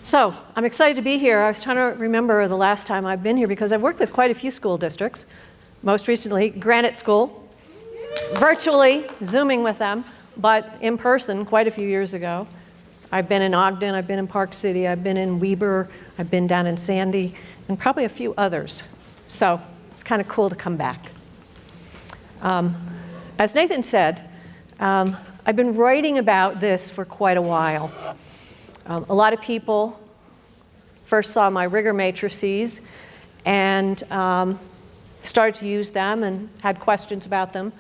So I'm excited to be here. I was trying to remember the last time I've been here because I've worked with quite a few school districts. Most recently, Granite School, virtually Zooming with them, but in person quite a few years ago. I've been in Ogden, I've been in Park City, I've been in Weber, I've been down in Sandy, and probably a few others. So it's kind of cool to come back. As Nathan said, I've been writing about this for quite a while. A lot of people first saw my Rigor matrices and started to use them and had questions about them.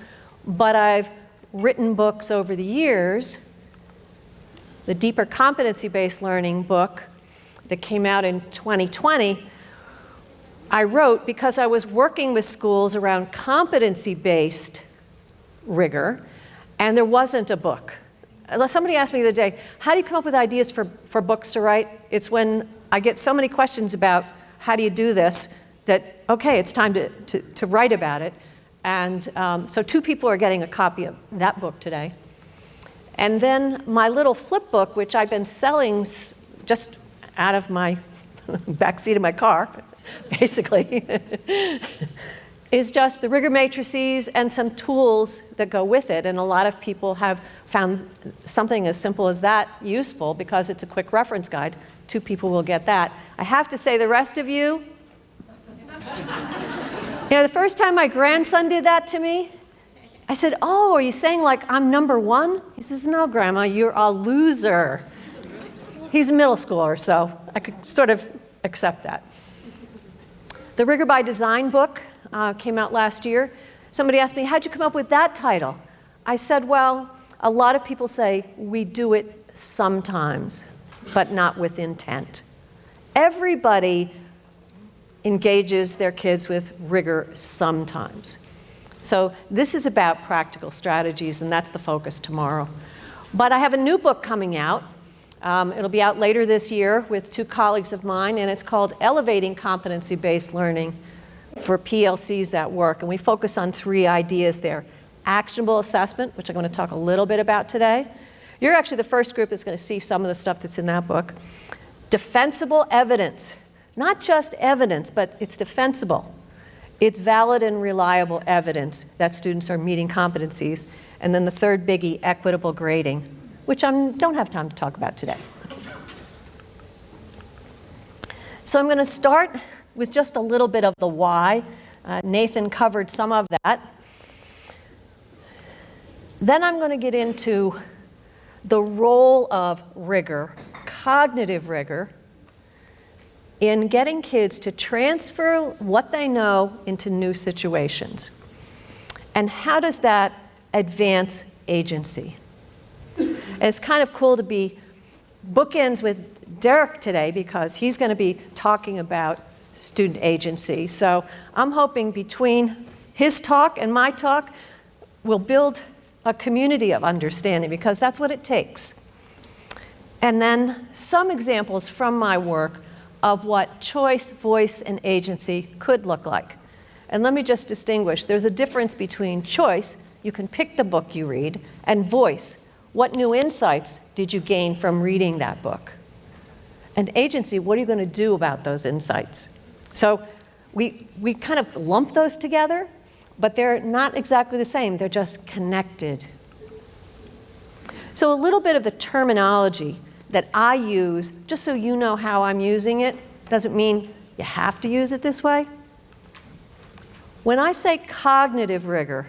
But I've written books over the years. The Deeper Competency-Based Learning book that came out in 2020, I wrote because I was working with schools around competency-based rigor, and there wasn't a book. Somebody asked me the other day, how do you come up with ideas for books to write? It's when I get so many questions about how do you do this that, okay, it's time to write about it. And so 2 people are getting a copy of that book today. And then my little flip book, which I've been selling just out of my backseat of my car, basically, is just the Rigor matrices and some tools that go with it. And a lot of people have found something as simple as that useful because it's a quick reference guide. 2 people will get that. I have to say, the rest of you, the first time my grandson did that to me, I said, oh, are you saying like I'm number 1? He says, no, Grandma, you're a loser. He's a middle schooler, so I could sort of accept that. The Rigor by Design book came out last year. Somebody asked me, how'd you come up with that title? I said, well, a lot of people say we do it sometimes, but not with intent. Everybody engages their kids with rigor sometimes. So this is about practical strategies, and that's the focus tomorrow. But I have a new book coming out. It'll be out later this year with 2 colleagues of mine, and it's called Elevating Competency-Based Learning for PLCs at Work. And we focus on 3 ideas there. Actionable assessment, which I'm going to talk a little bit about today. You're actually the first group that's going to see some of the stuff that's in that book. Defensible evidence. Not just evidence, but it's defensible. It's valid and reliable evidence that students are meeting competencies. And then the third biggie, equitable grading, which I don't have time to talk about today. So I'm going to start with just a little bit of the why. Nathan covered some of that. Then I'm going to get into the role of rigor, cognitive rigor, in getting kids to transfer what they know into new situations. And how does that advance agency? And it's kind of cool to be bookends with Derek today because he's going to be talking about student agency. So I'm hoping between his talk and my talk, we'll build a community of understanding because that's what it takes. And then some examples from my work of what choice, voice, and agency could look like. And let me just distinguish. There's a difference between choice, you can pick the book you read, and voice. What new insights did you gain from reading that book? And agency, what are you going to do about those insights? So we kind of lump those together, but they're not exactly the same. They're just connected. So a little bit of the terminology that I use, just so you know how I'm using it, doesn't mean you have to use it this way. When I say cognitive rigor,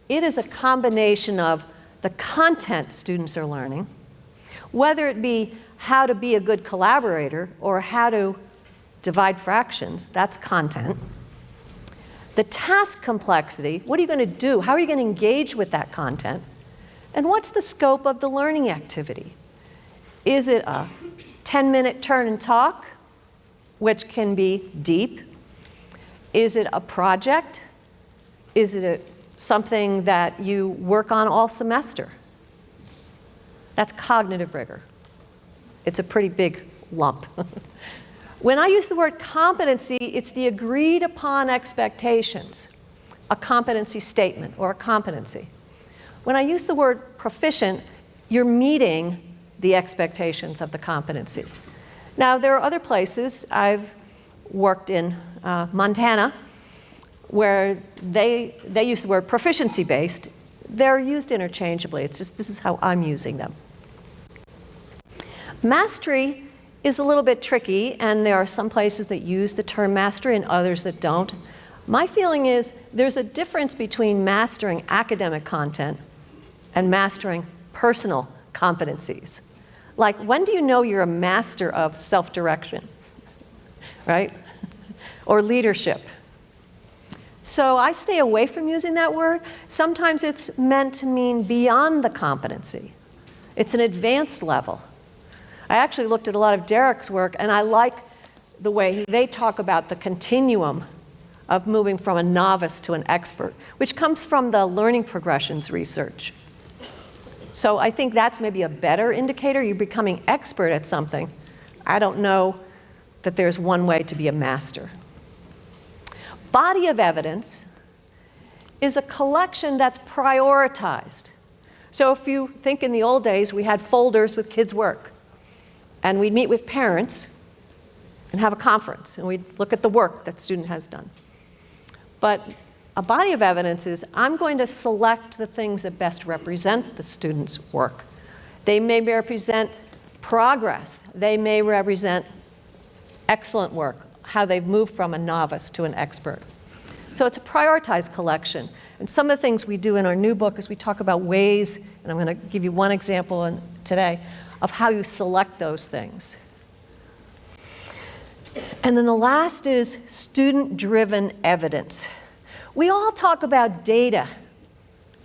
it is a combination of the content students are learning, whether it be how to be a good collaborator or how to divide fractions, that's content. The task complexity, what are you going to do? How are you going to engage with that content? And what's the scope of the learning activity? Is it a 10-minute turn and talk, which can be deep? Is it a project? Is it something that you work on all semester? That's cognitive rigor. It's a pretty big lump. When I use the word competency, it's the agreed upon expectations, a competency statement or a competency. When I use the word proficient, you're meeting the expectations of the competency. Now, there are other places. I've worked in Montana, where they use the word proficiency-based. They're used interchangeably. It's just this is how I'm using them. Mastery is a little bit tricky, and there are some places that use the term mastery and others that don't. My feeling is there's a difference between mastering academic content and mastering personal competencies. Like, when do you know you're a master of self-direction, right? Or leadership? So I stay away from using that word. Sometimes it's meant to mean beyond the competency. It's an advanced level. I actually looked at a lot of Derek's work, and I like the way they talk about the continuum of moving from a novice to an expert, which comes from the learning progressions research. So I think that's maybe a better indicator. You're becoming expert at something. I don't know that there's one way to be a master. Body of evidence is a collection that's prioritized. So if you think in the old days, we had folders with kids' work, and we'd meet with parents and have a conference, and we'd look at the work that student has done. But a body of evidence is, I'm going to select the things that best represent the student's work. They may represent progress. They may represent excellent work, how they've moved from a novice to an expert. So it's a prioritized collection. And some of the things we do in our new book is we talk about ways, and I'm going to give you one example today, of how you select those things. And then the last is student-driven evidence. We all talk about data,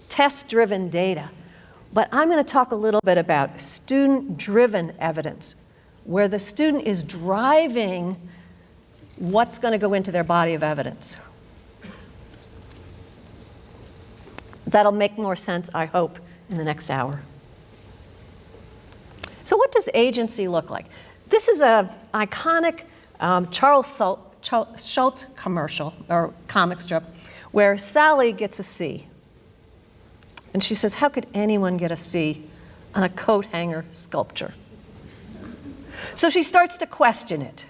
test-driven data, but I'm going to talk a little bit about student-driven evidence, where the student is driving what's going to go into their body of evidence. That'll make more sense, I hope, in the next hour. So what does agency look like? This is an iconic Charles Schulz commercial, or comic strip, where Sally gets a C. And she says, how could anyone get a C on a coat hanger sculpture? So she starts to question it.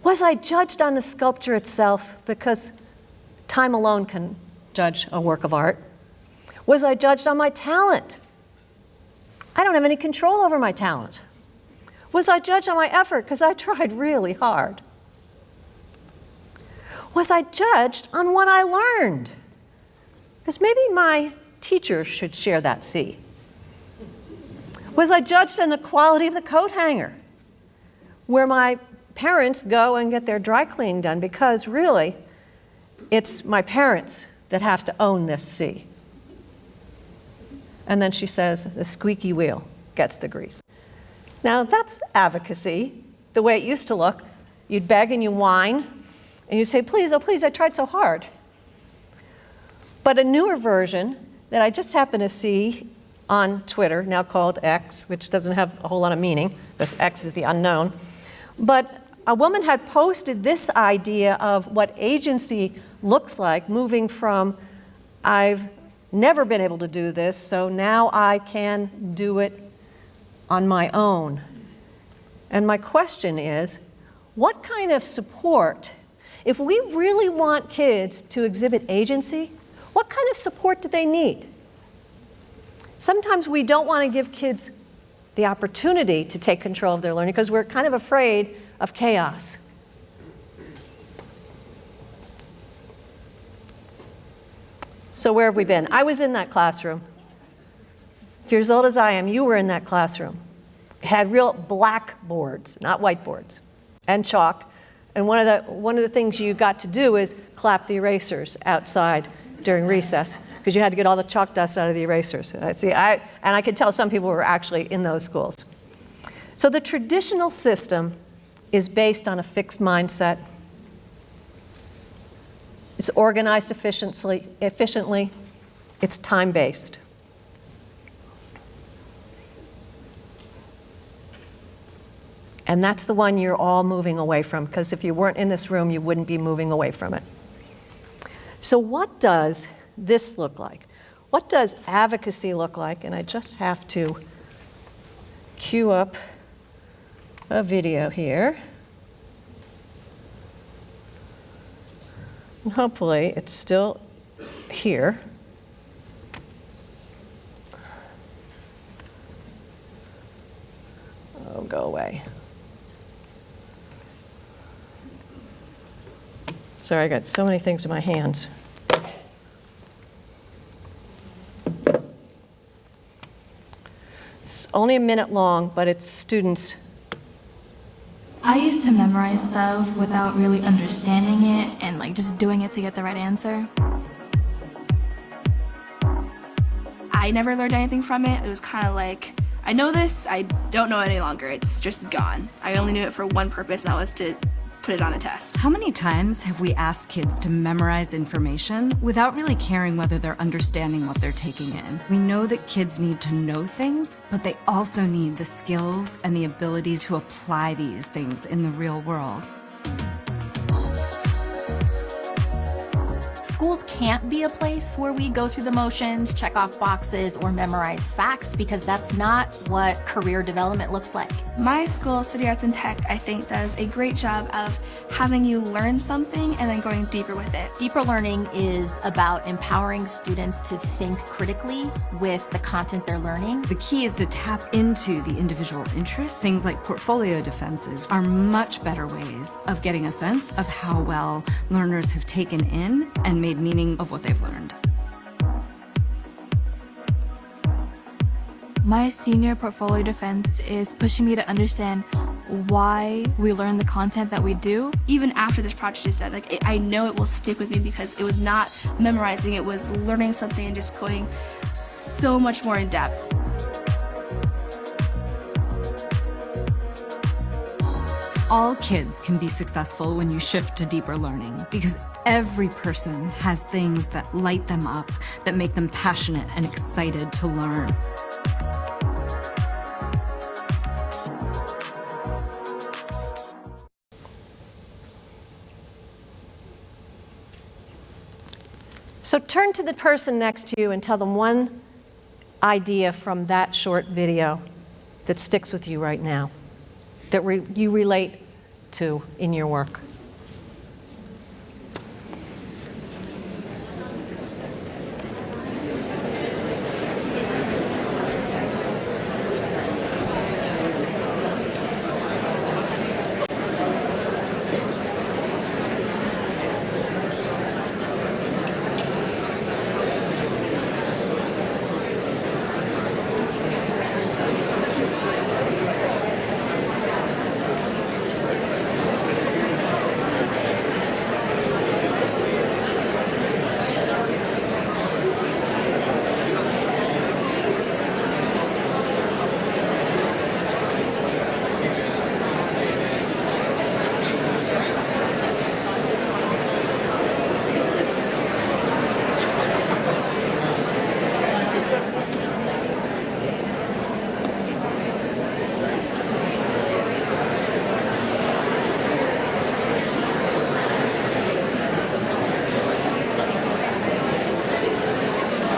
Was I judged on the sculpture itself? Because time alone can judge a work of art. Was I judged on my talent? I don't have any control over my talent. Was I judged on my effort? Because I tried really hard. Was I judged on what I learned? Because maybe my teacher should share that C. Was I judged on the quality of the coat hanger, where my parents go and get their dry cleaning done? Because really, it's my parents that have to own this C. And then she says, the squeaky wheel gets the grease. Now that's advocacy, the way it used to look. You'd beg and you whine, and you'd say, please, oh please, I tried so hard. But a newer version that I just happened to see on Twitter, now called X, which doesn't have a whole lot of meaning, because X is the unknown, but a woman had posted this idea of what agency looks like, moving from, I've never been able to do this, so now I can do it on my own. And my question is, what kind of support, if we really want kids to exhibit agency, what kind of support do they need? Sometimes we don't want to give kids the opportunity to take control of their learning because we're kind of afraid of chaos. So where have we been? I was in that classroom. If you're as old as I am, you were in that classroom. It had real blackboards, not whiteboards, and chalk. And one of the things you got to do is clap the erasers outside during recess, because you had to get all the chalk dust out of the erasers. And I could tell some people were actually in those schools. So the traditional system is based on a fixed mindset. It's organized efficiently. It's time-based. And that's the one you're all moving away from, because if you weren't in this room, you wouldn't be moving away from it. So what does this look like? What does advocacy look like? And I just have to cue up a video here. And hopefully it's still here. Oh, go away. Sorry, I got so many things in my hands. It's only a minute long, but it's students. I used to memorize stuff without really understanding it and like just doing it to get the right answer. I never learned anything from it. It was kind of like, I know this, I don't know it any longer. It's just gone. I only knew it for one purpose, and that was to put it on a test. How many times have we asked kids to memorize information without really caring whether they're understanding what they're taking in? We know that kids need to know things, but they also need the skills and the ability to apply these things in the real world. Schools can't be a place where we go through the motions, check off boxes, or memorize facts, because that's not what career development looks like. My school, City Arts and Tech, I think does a great job of having you learn something and then going deeper with it. Deeper learning is about empowering students to think critically with the content they're learning. The key is to tap into the individual interests. Things like portfolio defenses are much better ways of getting a sense of how well learners have taken in and made meaning of what they've learned. My senior portfolio defense is pushing me to understand why we learn the content that we do. Even after this project is done, like I know it will stick with me because it was not memorizing, it was learning something and just going so much more in depth. All kids can be successful when you shift to deeper learning, because every person has things that light them up, that make them passionate and excited to learn. So turn to the person next to you and tell them one idea from that short video that sticks with you right now, that you relate to in your work.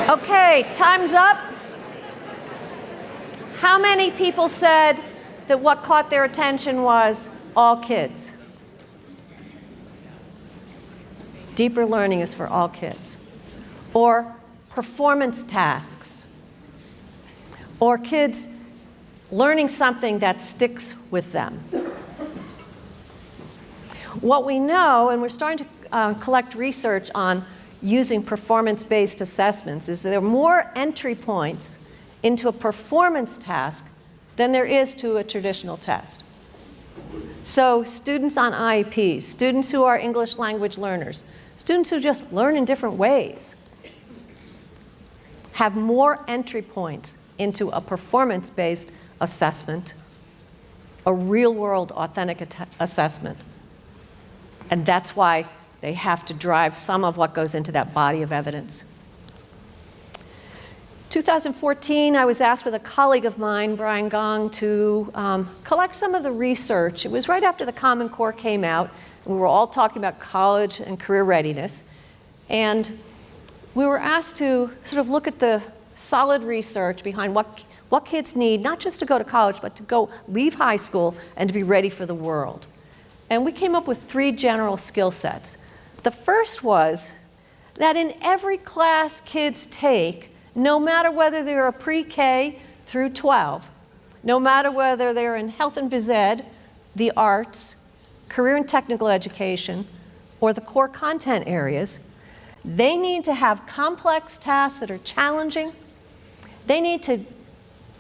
Okay, time's up. How many people said that what caught their attention was all kids? Deeper learning is for all kids. Or performance tasks. Or kids learning something that sticks with them. What we know, and we're starting to collect research on using performance-based assessments, is that there are more entry points into a performance task than there is to a traditional test. So students on IEPs, students who are English language learners, students who just learn in different ways have more entry points into a performance-based assessment, a real-world authentic assessment. And that's why they have to drive some of what goes into that body of evidence. 2014, I was asked with a colleague of mine, Brian Gong, to collect some of the research. It was right after the Common Core came out. And we were all talking about college and career readiness. And we were asked to sort of look at the solid research behind What kids need, not just to go to college, but to go leave high school and to be ready for the world. And we came up with 3 general skill sets. The first was that in every class kids take, no matter whether they're a pre-K through 12, no matter whether they're in health and phys ed, the arts, career and technical education, or the core content areas, they need to have complex tasks that are challenging. They need to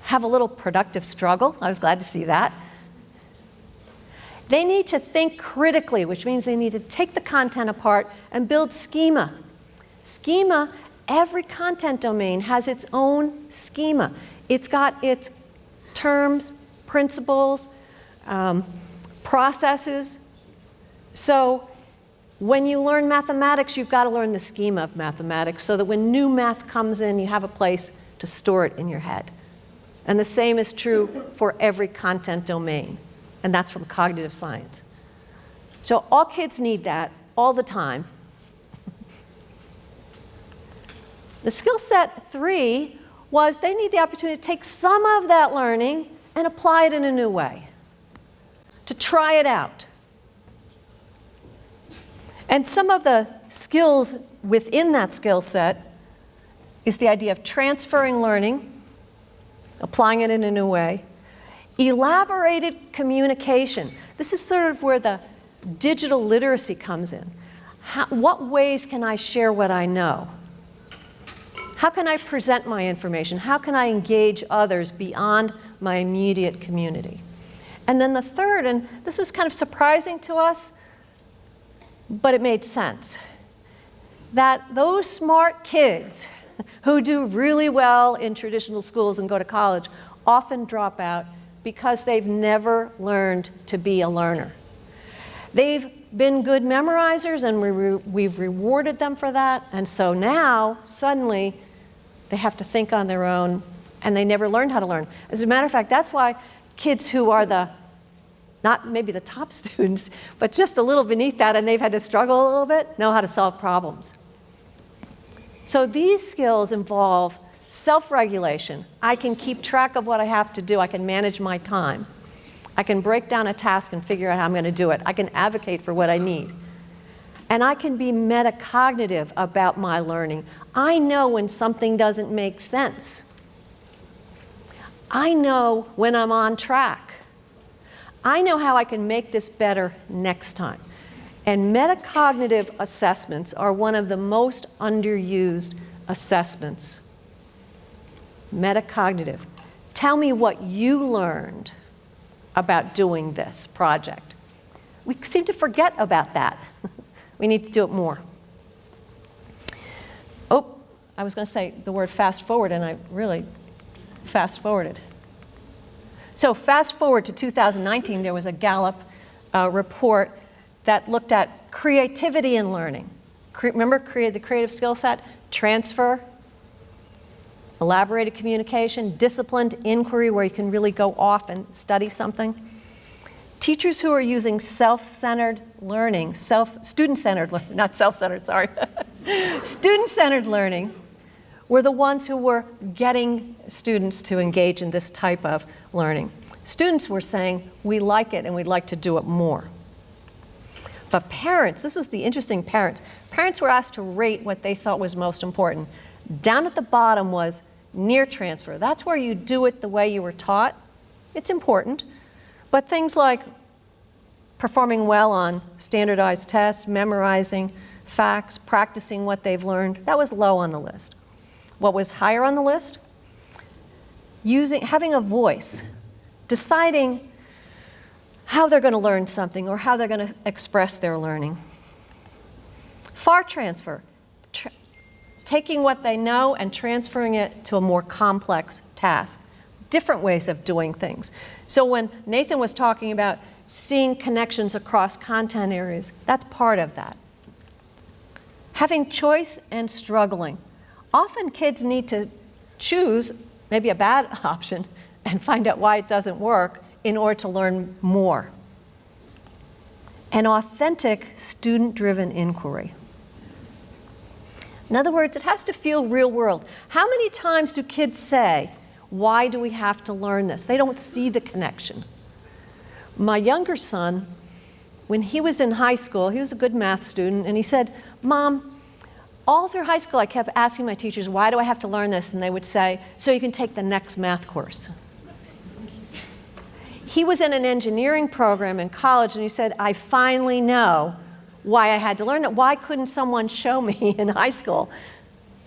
have a little productive struggle. I was glad to see that. They need to think critically, which means they need to take the content apart and build schema. Schema, every content domain has its own schema. It's got its terms, principles, processes. So when you learn mathematics, you've got to learn the schema of mathematics so that when new math comes in, you have a place to store it in your head. And the same is true for every content domain, and that's from cognitive science. So all kids need that all the time. The skill set 3 was they need the opportunity to take some of that learning and apply it in a new way, to try it out. And some of the skills within that skill set is the idea of transferring learning, applying it in a new way. Elaborated communication. This is sort of where the digital literacy comes in. What ways can I share what I know? How can I present my information? How can I engage others beyond my immediate community? And then the third, and this was kind of surprising to us, but it made sense, that those smart kids who do really well in traditional schools and go to college often drop out because they've never learned to be a learner. They've been good memorizers, and we've rewarded them for that, and so now, suddenly, they have to think on their own, and they never learned how to learn. As a matter of fact, that's why kids who are not maybe the top students, but just a little beneath that, and they've had to struggle a little bit, know how to solve problems. So these skills involve self-regulation. I can keep track of what I have to do. I can manage my time. I can break down a task and figure out how I'm going to do it. I can advocate for what I need. And I can be metacognitive about my learning. I know when something doesn't make sense. I know when I'm on track. I know how I can make this better next time. And metacognitive assessments are one of the most underused assessments. Metacognitive. Tell me what you learned about doing this project. We seem to forget about that. We need to do it more. Oh, I was going to say the word fast forward, and I really fast forwarded. So fast forward to 2019, there was a Gallup report that looked at creativity in learning. Remember the creative skill set? Transfer, elaborated communication, disciplined inquiry where you can really go off and study something. Teachers who are using self-centered learning, student-centered learning, not self-centered, sorry. Student-centered learning were the ones who were getting students to engage in this type of learning. Students were saying, we like it and we'd like to do it more. But parents, this was the interesting parents. Parents were asked to rate what they thought was most important. Down at the bottom was near transfer. That's where you do it the way you were taught. It's important. But things like performing well on standardized tests, memorizing facts, practicing what they've learned, that was low on the list. What was higher on the list? Having a voice, deciding how they're going to learn something or how they're going to express their learning. Far transfer, taking what they know and transferring it to a more complex task. Different ways of doing things. So when Nathan was talking about seeing connections across content areas, that's part of that. Having choice and struggling. Often kids need to choose maybe a bad option and find out why it doesn't work in order to learn more. An authentic student-driven inquiry. In other words, it has to feel real world. How many times do kids say, Why do we have to learn this? They don't see the connection. My younger son, when he was in high school, he was a good math student, and he said, Mom, all through high school I kept asking my teachers, why do I have to learn this? And they would say, so you can take the next math course. He was in an engineering program in college, and he said, I finally know why I had to learn that. Why couldn't someone show me in high school?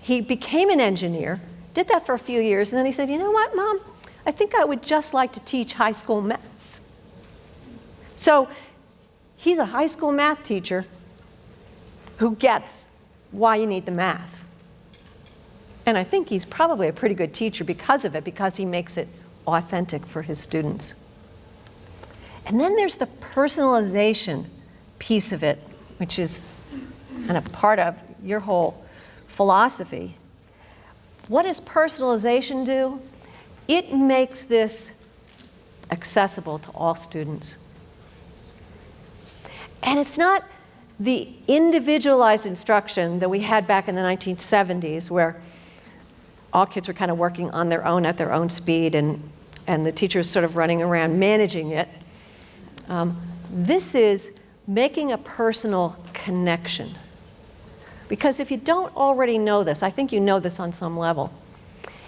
He became an engineer, did that for a few years, and then he said, you know what, Mom? I think I would just like to teach high school math. So he's a high school math teacher who gets why you need the math. And I think he's probably a pretty good teacher because of it, because he makes it authentic for his students. And then there's the personalization piece of it, which is kind of part of your whole philosophy. What does personalization do? It makes this accessible to all students. And it's not the individualized instruction that we had back in the 1970s, where all kids were kind of working on their own at their own speed, and the teacher was sort of running around managing it. This is making a personal connection. Because if you don't already know this, I think you know this on some level,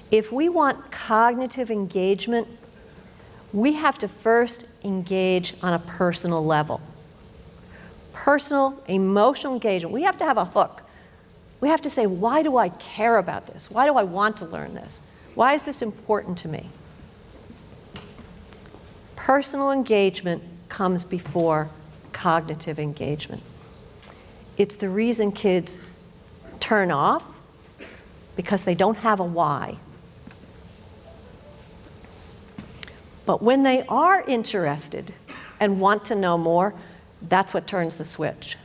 if we want cognitive engagement, we have to first engage on a personal level. Personal, emotional engagement. We have to have a hook. We have to say, why do I care about this? Why do I want to learn this? Why is this important to me? Personal engagement comes before cognitive engagement. It's the reason kids turn off, because they don't have a why. But when they are interested and want to know more, that's what turns the switch.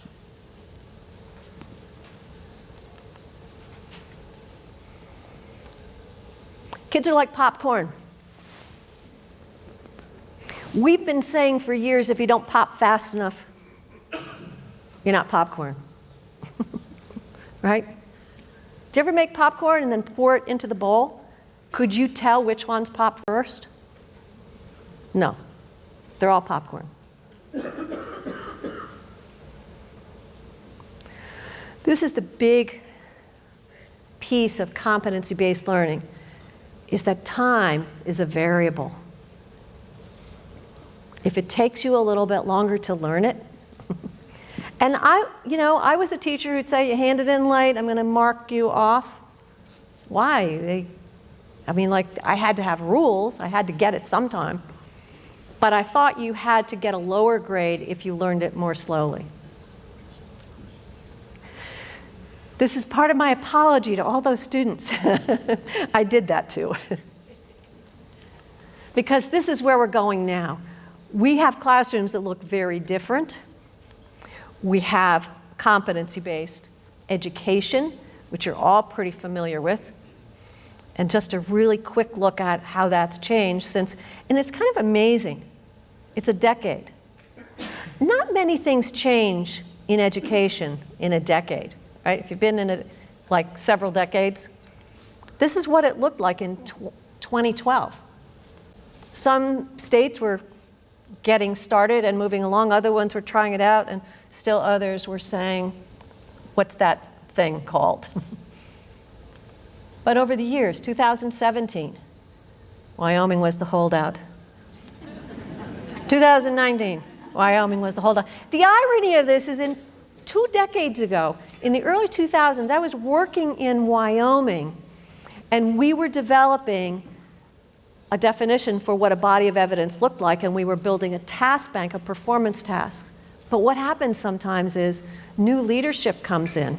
Kids are like popcorn. We've been saying for years, if you don't pop fast enough, you're not popcorn. Right? Did you ever make popcorn and then pour it into the bowl? Could you tell which ones pop first? No. They're all popcorn. This is the big piece of competency-based learning, is that time is a variable. If it takes you a little bit longer to learn it, and I was a teacher who'd say, you hand it in late, I'm going to mark you off. Why? I had to have rules. I had to get it sometime. But I thought you had to get a lower grade if you learned it more slowly. This is part of my apology to all those students. I did that too. Because this is where we're going now. We have classrooms that look very different. We have competency-based education, which you're all pretty familiar with. And just a really quick look at how that's changed since, and it's kind of amazing. It's a decade. Not many things change in education in a decade, right? If you've been in it like several decades, this is what it looked like in 2012. Some states were getting started and moving along, other ones were trying it out, and still others were saying, what's that thing called? But over the years, 2017, Wyoming was the holdout. 2019, Wyoming was the holdout. The irony of this is 2 decades ago, in the early 2000s, I was working in Wyoming, and we were developing a definition for what a body of evidence looked like, and we were building a task bank of performance tasks. But what happens sometimes is new leadership comes in,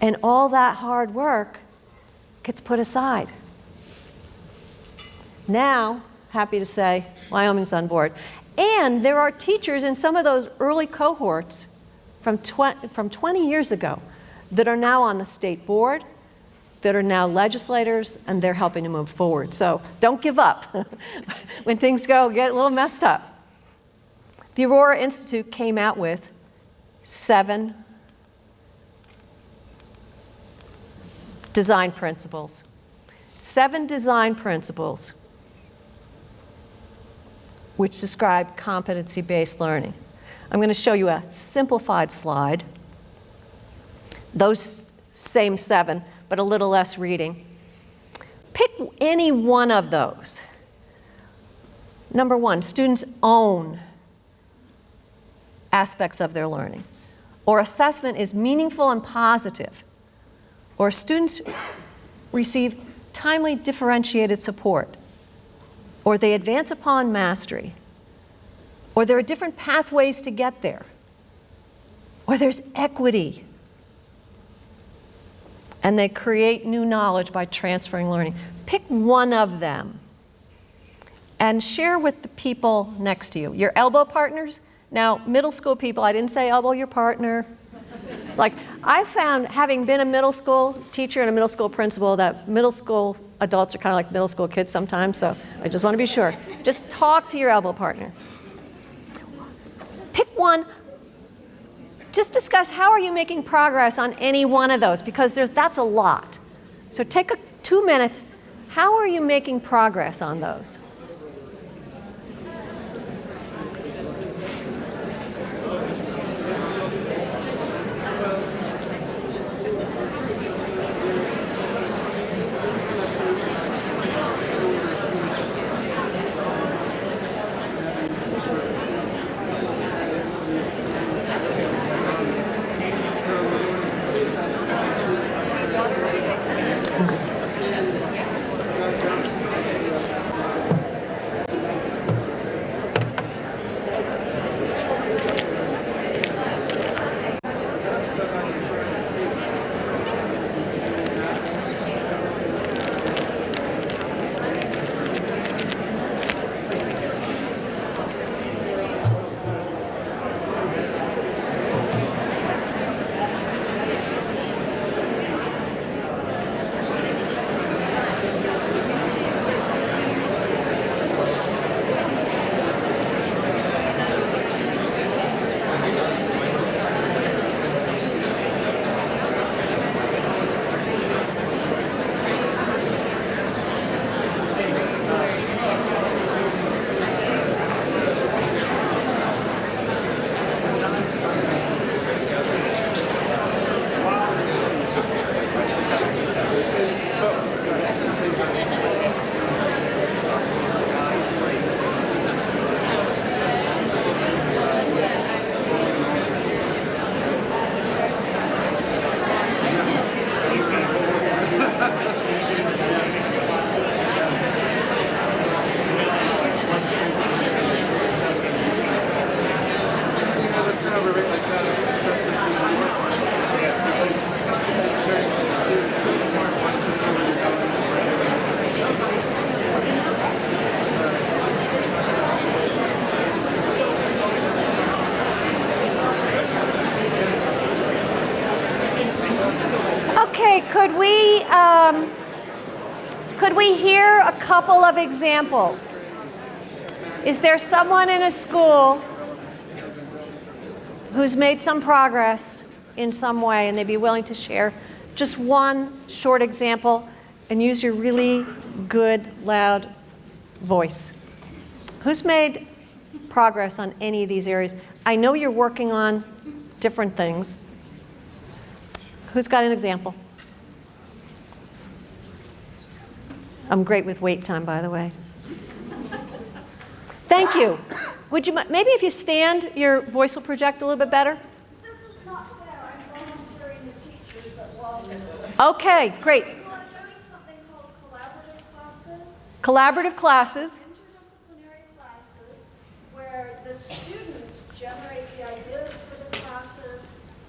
and all that hard work gets put aside. Now, happy to say, Wyoming's on board. And there are teachers in some of those early cohorts from 20 years ago that are now on the state board, that are now legislators, and they're helping to move forward. So don't give up when things get a little messed up. The Aurora Institute came out with 7 design principles, 7 design principles which describe competency-based learning. I'm going to show you a simplified slide. Those same 7, but a little less reading. Pick any one of those. Number 1, students own aspects of their learning. Or assessment is meaningful and positive. Or students receive timely differentiated support. Or they advance upon mastery. Or there are different pathways to get there. Or there's equity. And they create new knowledge by transferring learning. Pick one of them and share with the people next to you. Your elbow partners. Now, middle school people, I didn't say elbow your partner. Like, I found, having been a middle school teacher and a middle school principal, that middle school adults are kind of like middle school kids sometimes, so I just want to be sure. Just talk to your elbow partner. Pick one. Just discuss how are you making progress on any one of those, because that's a lot. So take 2 minutes. How are you making progress on those? Could we hear a couple of examples? Is there someone in a school who's made some progress in some way and they'd be willing to share just one short example and use your really good, loud voice? Who's made progress on any of these areas? I know you're working on different things. Who's got an example? I'm great with wait time, by the way. Thank you. Would you maybe if you stand, your voice will project a little bit better? This is not fair. I'm volunteering the teachers at Walden. Okay, great. We are doing something called collaborative classes. Collaborative classes. Interdisciplinary classes where the students generate the ideas for the classes.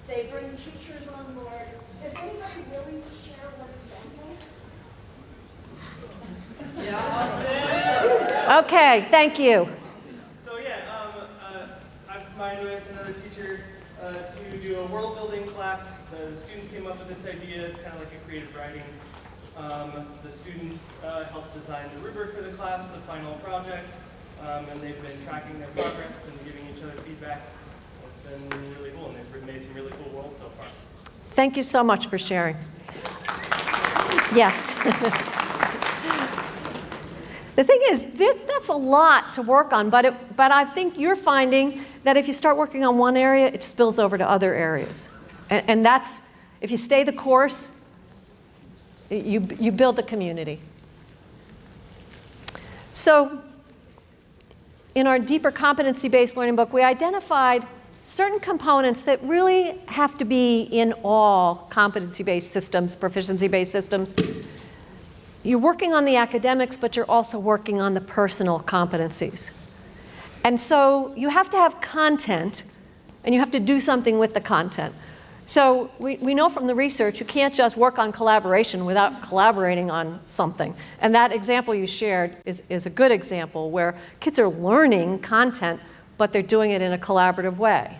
They bring teachers on board. Is anybody willing to share one example? Okay, thank you. So yeah, I've combined with another teacher to do a world building class. The students came up with this idea. It's kind of like a creative writing. The students helped design the rubric for the class, the final project, and they've been tracking their progress and giving each other feedback. It's been really cool, and they've made some really cool worlds so far. Thank you so much for sharing. Yes. The thing is, that's a lot to work on, but I think you're finding that if you start working on one area, it spills over to other areas. And that's, if you stay the course, you build the community. So in our deeper competency-based learning book, we identified certain components that really have to be in all competency-based systems, proficiency-based systems. You're working on the academics, but you're also working on the personal competencies. And so you have to have content, and you have to do something with the content. So we know from the research you can't just work on collaboration without collaborating on something. And that example you shared is a good example where kids are learning content, but they're doing it in a collaborative way.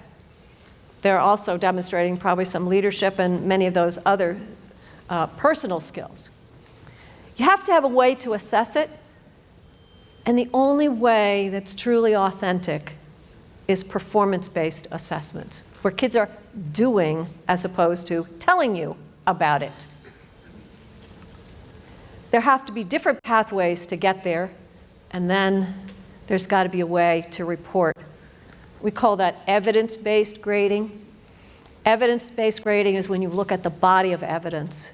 They're also demonstrating probably some leadership and many of those other personal skills. You have to have a way to assess it, and the only way that's truly authentic is performance-based assessment, where kids are doing as opposed to telling you about it. There have to be different pathways to get there, and then there's got to be a way to report. We call that evidence-based grading. Evidence-based grading is when you look at the body of evidence.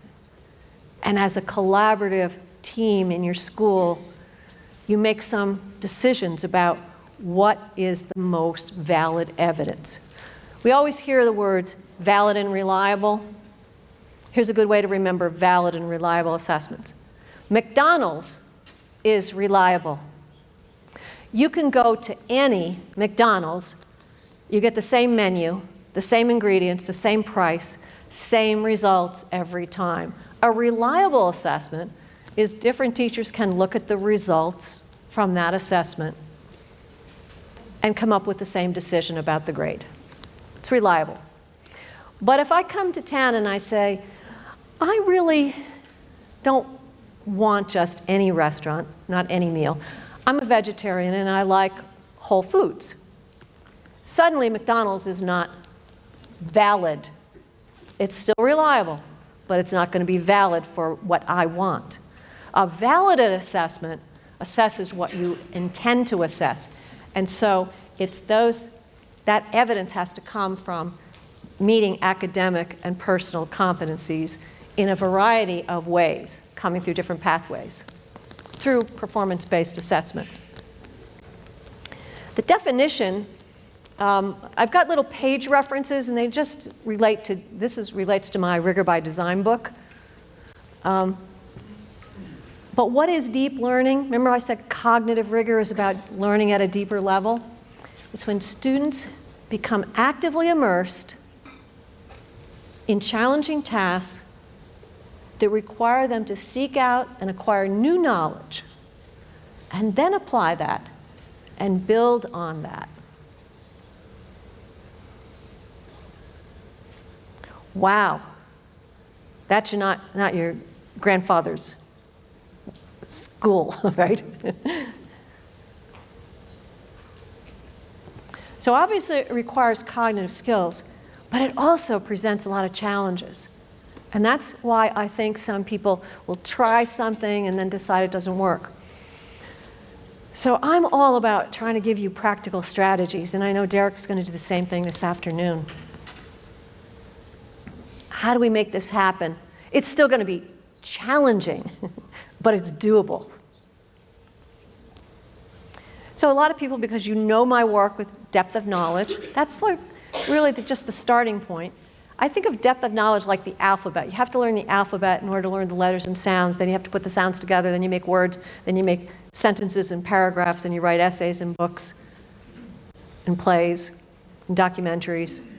And as a collaborative team in your school, you make some decisions about what is the most valid evidence. We always hear the words valid and reliable. Here's a good way to remember valid and reliable assessments. McDonald's is reliable. You can go to any McDonald's, you get the same menu, the same ingredients, the same price, same results every time. A reliable assessment is different teachers can look at the results from that assessment and come up with the same decision about the grade. It's reliable. But if I come to town and I say, I really don't want just any restaurant, not any meal. I'm a vegetarian and I like whole foods. Suddenly McDonald's is not valid. It's still reliable, but it's not going to be valid for what I want. A valid assessment assesses what you intend to assess. And so it's that evidence has to come from meeting academic and personal competencies in a variety of ways, coming through different pathways, through performance-based assessment. The definition, I've got little page references, and they just relate to, relates to my Rigor by Design book. But what is deep learning? Remember I said cognitive rigor is about learning at a deeper level? It's when students become actively immersed in challenging tasks that require them to seek out and acquire new knowledge, and then apply that and build on that. Wow, that's not your grandfather's school, right? So obviously it requires cognitive skills, but it also presents a lot of challenges. And that's why I think some people will try something and then decide it doesn't work. So I'm all about trying to give you practical strategies, and I know Derek's going to do the same thing this afternoon. How do we make this happen? It's still going to be challenging, but it's doable. So a lot of people, because you know my work with depth of knowledge, that's like really just the starting point. I think of depth of knowledge like the alphabet. You have to learn the alphabet in order to learn the letters and sounds. Then you have to put the sounds together. Then you make words. Then you make sentences and paragraphs. And you write essays and books and plays and documentaries.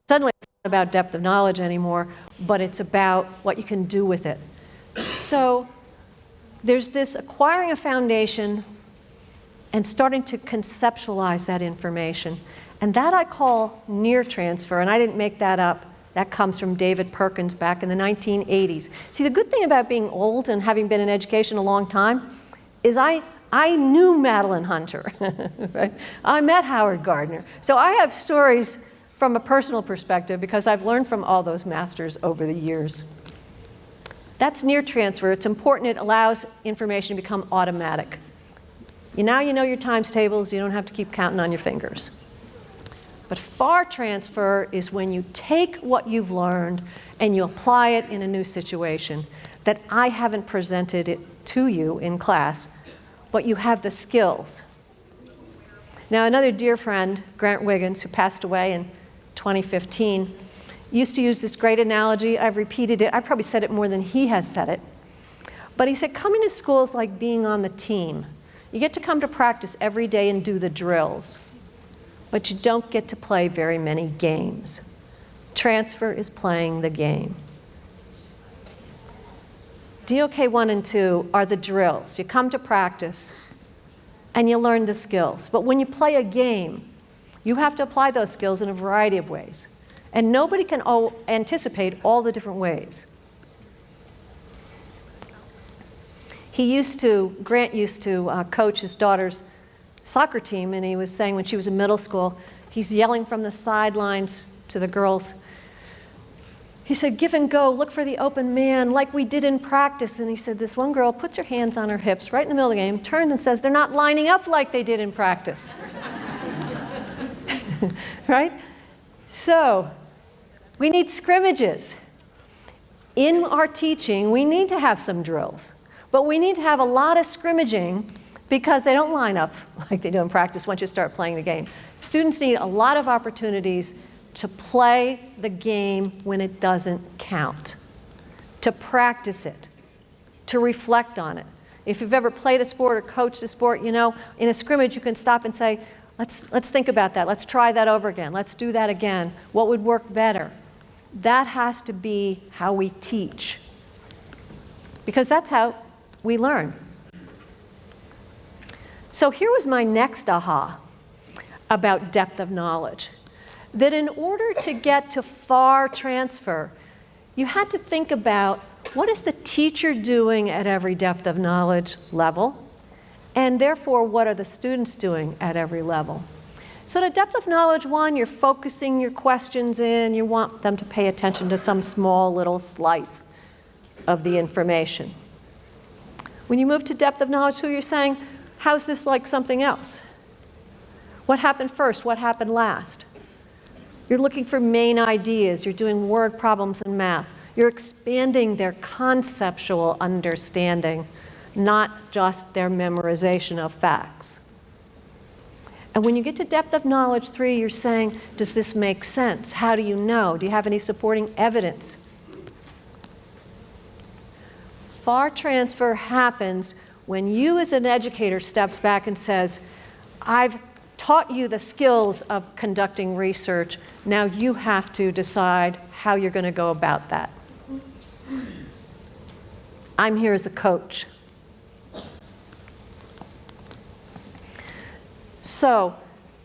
Suddenly it's not about depth of knowledge anymore, but it's about what you can do with it. So there's this acquiring a foundation and starting to conceptualize that information. And that I call near transfer, and I didn't make that up. That comes from David Perkins back in the 1980s. See, the good thing about being old and having been in education a long time is I knew Madeline Hunter, right? I met Howard Gardner. So I have stories from a personal perspective because I've learned from all those masters over the years. That's near transfer. It's important. It allows information to become automatic. Now you know your times tables. You don't have to keep counting on your fingers. But far transfer is when you take what you've learned and you apply it in a new situation that I haven't presented it to you in class, but you have the skills. Now, another dear friend, Grant Wiggins, who passed away in 2015, used to use this great analogy. I've repeated it. I probably said it more than he has said it. But he said, coming to school is like being on the team. You get to come to practice every day and do the drills, but you don't get to play very many games. Transfer is playing the game. DOK 1 and 2 are the drills. You come to practice and you learn the skills. But when you play a game, you have to apply those skills in a variety of ways. And nobody can anticipate all the different ways. Grant used to coach his daughter's soccer team, and he was saying when she was in middle school, he's yelling from the sidelines to the girls. He said, give and go, look for the open man, like we did in practice. And he said, this one girl puts her hands on her hips right in the middle of the game, turns and says, they're not lining up like they did in practice. Right? So, we need scrimmages. In our teaching, we need to have some drills, but we need to have a lot of scrimmaging because they don't line up like they do in practice once you start playing the game. Students need a lot of opportunities to play the game when it doesn't count, to practice it, to reflect on it. If you've ever played a sport or coached a sport, you know, in a scrimmage you can stop and say, let's think about that. Let's try that over again. Let's do that again. What would work better? That has to be how we teach, because that's how we learn. So here was my next aha about depth of knowledge. That in order to get to far transfer, you had to think about what is the teacher doing at every depth of knowledge level, and therefore what are the students doing at every level. So at depth of knowledge 1, you're focusing your questions in, you want them to pay attention to some small little slice of the information. When you move to depth of knowledge 2, you're saying, how's this like something else? What happened first? What happened last? You're looking for main ideas. You're doing word problems in math. You're expanding their conceptual understanding, not just their memorization of facts. And when you get to depth of knowledge 3, you're saying, does this make sense? How do you know? Do you have any supporting evidence? Far transfer happens when you as an educator steps back and says, I've taught you the skills of conducting research. Now you have to decide how you're going to go about that. I'm here as a coach. So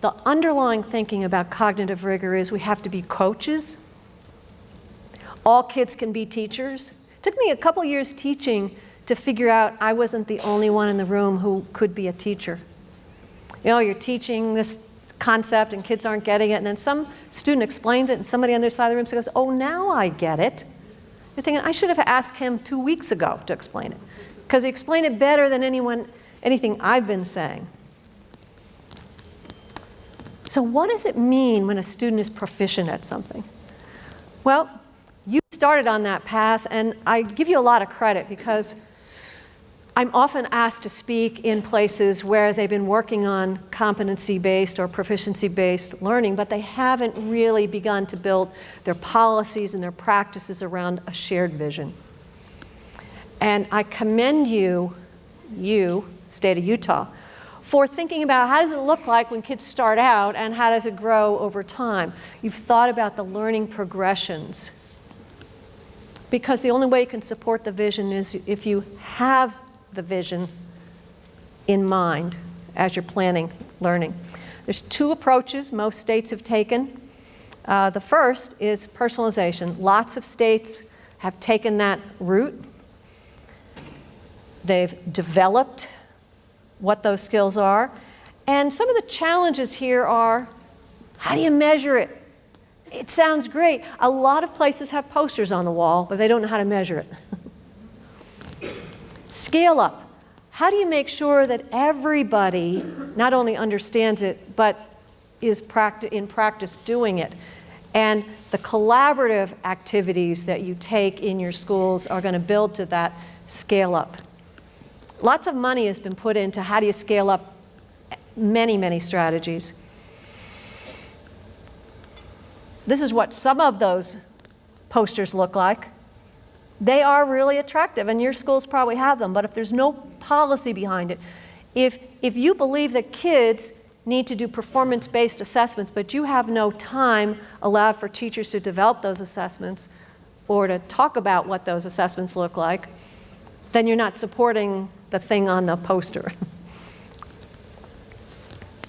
the underlying thinking about cognitive rigor is we have to be coaches. All kids can be teachers. It took me a couple years teaching to figure out I wasn't the only one in the room who could be a teacher. You know, you're teaching this concept and kids aren't getting it, and then some student explains it and somebody on the other side of the room says, oh, now I get it. You're thinking, I should have asked him 2 weeks ago to explain it, because he explained it better than anything I've been saying. So what does it mean when a student is proficient at something? Well, you started on that path, and I give you a lot of credit because I'm often asked to speak in places where they've been working on competency-based or proficiency-based learning, but they haven't really begun to build their policies and their practices around a shared vision. And I commend you, state of Utah, for thinking about how does it look like when kids start out and how does it grow over time. You've thought about the learning progressions, because the only way you can support the vision is if you have the vision in mind as you're planning learning. There's 2 approaches most states have taken. The first is personalization. Lots of states have taken that route. They've developed what those skills are. And some of the challenges here are, how do you measure it? It sounds great. A lot of places have posters on the wall, but they don't know how to measure it. Scale up. How do you make sure that everybody not only understands it, but is in practice doing it? And the collaborative activities that you take in your schools are going to build to that scale up. Lots of money has been put into how do you scale up many, many strategies. This is what some of those posters look like. They are really attractive, and your schools probably have them, but if there's no policy behind it, if you believe that kids need to do performance-based assessments, but you have no time allowed for teachers to develop those assessments or to talk about what those assessments look like, then you're not supporting the thing on the poster.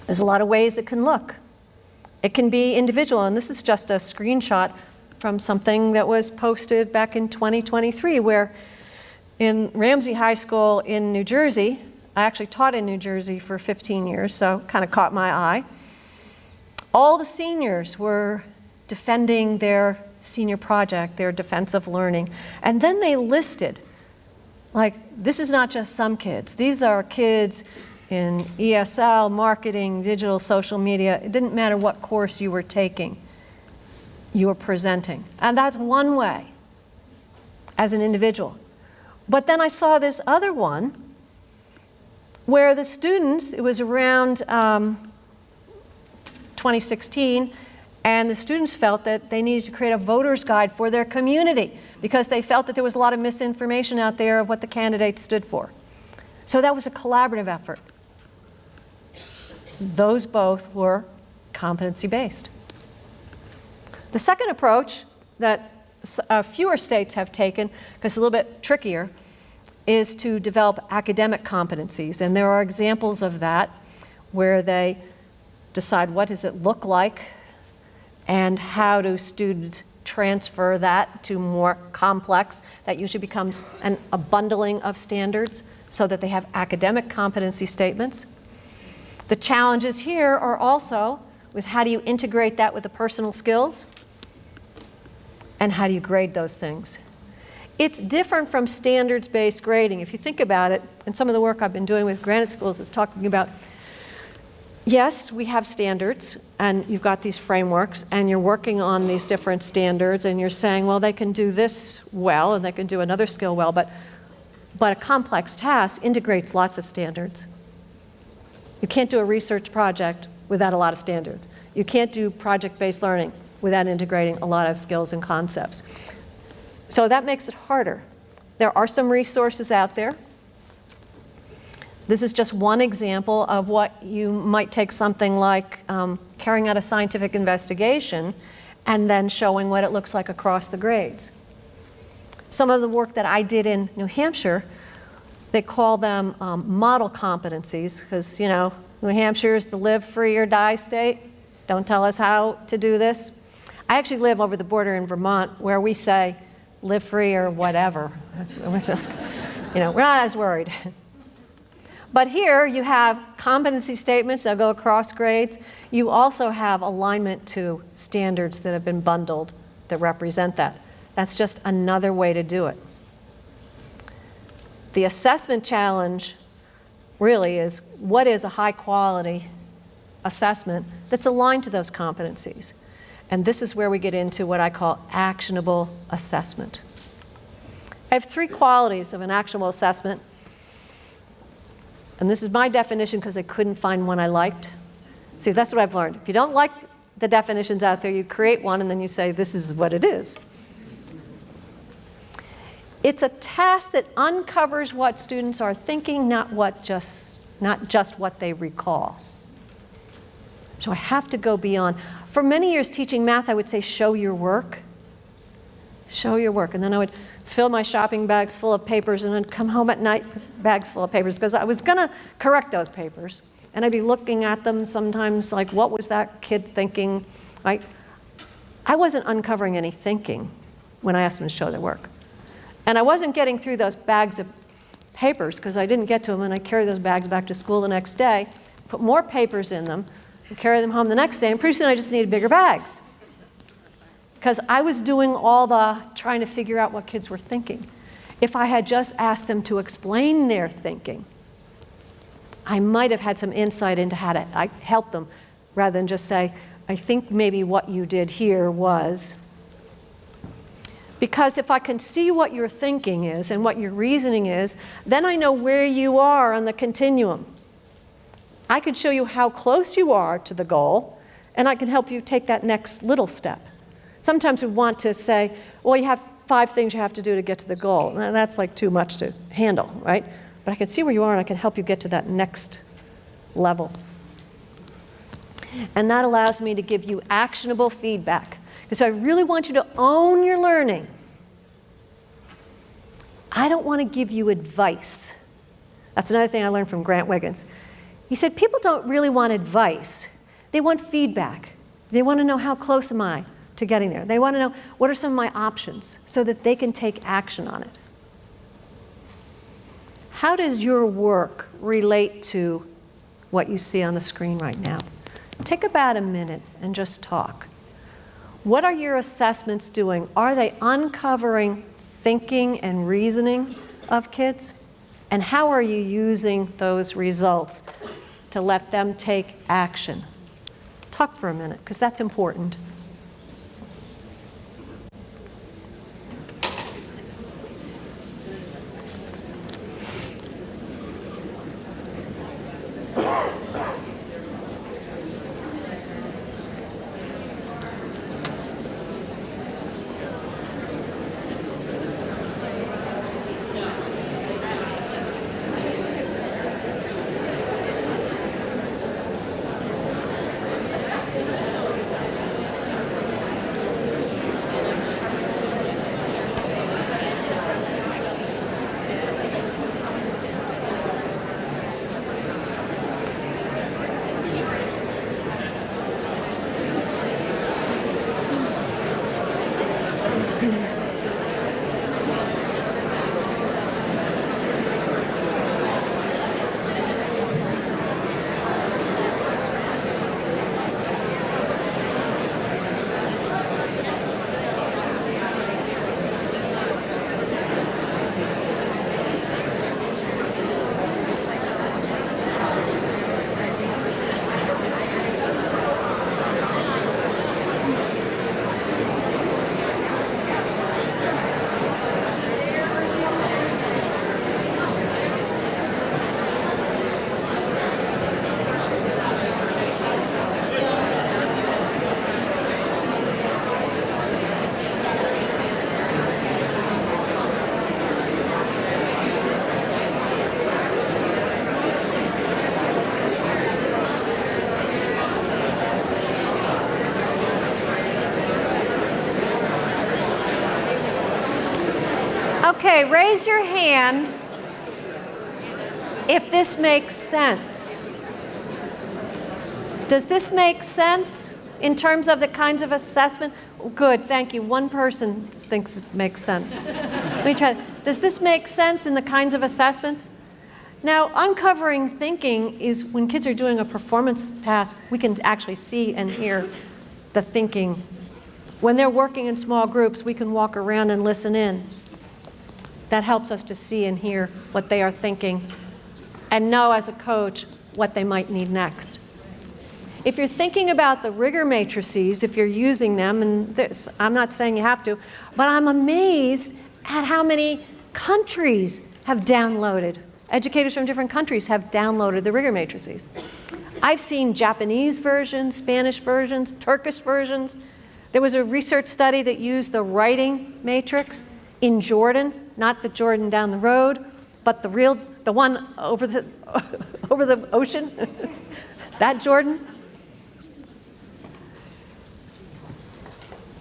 There's a lot of ways it can look. It can be individual, and this is just a screenshot from something that was posted back in 2023, where in Ramsey High School in New Jersey, I actually taught in New Jersey for 15 years, so kind of caught my eye. All the seniors were defending their senior project, their defense of learning, and then they listed, like, this is not just some kids. These are kids in ESL, marketing, digital, social media. It didn't matter what course you were taking. You were presenting. And that's one way as an individual. But then I saw this other one where the students, it was around 2016, and the students felt that they needed to create a voter's guide for their community because they felt that there was a lot of misinformation out there of what the candidates stood for. So that was a collaborative effort. Those both were competency-based. The second approach that fewer states have taken, because it's a little bit trickier, is to develop academic competencies. And there are examples of that where they decide what does it look like and how do students transfer that to more complex. That usually becomes a bundling of standards so that they have academic competency statements. The challenges here are also with how do you integrate that with the personal skills and how do you grade those things. It's different from standards-based grading. If you think about it, and some of the work I've been doing with granite schools is talking about, yes, we have standards, and you've got these frameworks, and you're working on these different standards, and you're saying, well, they can do this well, and they can do another skill well, but a complex task integrates lots of standards. You can't do a research project without a lot of standards. You can't do project-based learning without integrating a lot of skills and concepts. So that makes it harder. There are some resources out there. This is just one example of what you might take something like carrying out a scientific investigation and then showing what it looks like across the grades. Some of the work that I did in New Hampshire, they call them model competencies because, you know, New Hampshire is the live free or die state. Don't tell us how to do this. I actually live over the border in Vermont where we say live free or whatever. You know, we're not as worried. But here you have competency statements that go across grades. You also have alignment to standards that have been bundled that represent that. That's just another way to do it. The assessment challenge really is what is a high quality assessment that's aligned to those competencies. And this is where we get into what I call actionable assessment. I have 3 qualities of an actionable assessment. And this is my definition because I couldn't find one I liked. See, that's what I've learned. If you don't like the definitions out there, you create one and then you say, this is what it is. It's a task that uncovers what students are thinking, not just what they recall. So I have to go beyond. For many years teaching math, I would say, show your work. Show your work. And then I would fill my shopping bags full of papers and then come home at night with bags full of papers because I was going to correct those papers. And I'd be looking at them sometimes like, what was that kid thinking? I wasn't uncovering any thinking when I asked them to show their work. And I wasn't getting through those bags of papers because I didn't get to them, and I carried those bags back to school the next day, put more papers in them, and carry them home the next day, and pretty soon I just needed bigger bags. Because I was doing all the trying to figure out what kids were thinking. if I had just asked them to explain their thinking, I might have had some insight into how to help them, rather than just say, I think maybe what you did here was. Because if I can see what your thinking is and what your reasoning is, then I know where you are on the continuum. I can show you how close you are to the goal, and I can help you take that next little step. Sometimes we want to say, well, you have 5 things you have to do to get to the goal. Now, that's like too much to handle, right? But I can see where you are, and I can help you get to that next level. And that allows me to give you actionable feedback. Because I really want you to own your learning. I don't want to give you advice. That's another thing I learned from Grant Wiggins. He said people don't really want advice. They want feedback. They want to know how close am I to getting there. They want to know what are some of my options so that they can take action on it. How does your work relate to what you see on the screen right now? Take about a minute and just talk. What are your assessments doing? Are they uncovering thinking and reasoning of kids? And how are you using those results to let them take action? Talk for a minute, because that's important. Okay, raise your hand if this makes sense. Does this make sense in terms of the kinds of assessment? Good, thank you. One person thinks it makes sense. Let me try. Does this make sense in the kinds of assessments? Now, uncovering thinking is when kids are doing a performance task, we can actually see and hear the thinking. When they're working in small groups, we can walk around and listen in. That helps us to see and hear what they are thinking and know as a coach what they might need next. If you're thinking about the rigor matrices, if you're using them, and this, I'm not saying you have to, but I'm amazed at how many countries have downloaded. Educators from different countries have downloaded the rigor matrices. I've seen Japanese versions, Spanish versions, Turkish versions. There was a research study that used the writing matrix in Jordan, not the Jordan down the road, but the one over the over the ocean, that Jordan.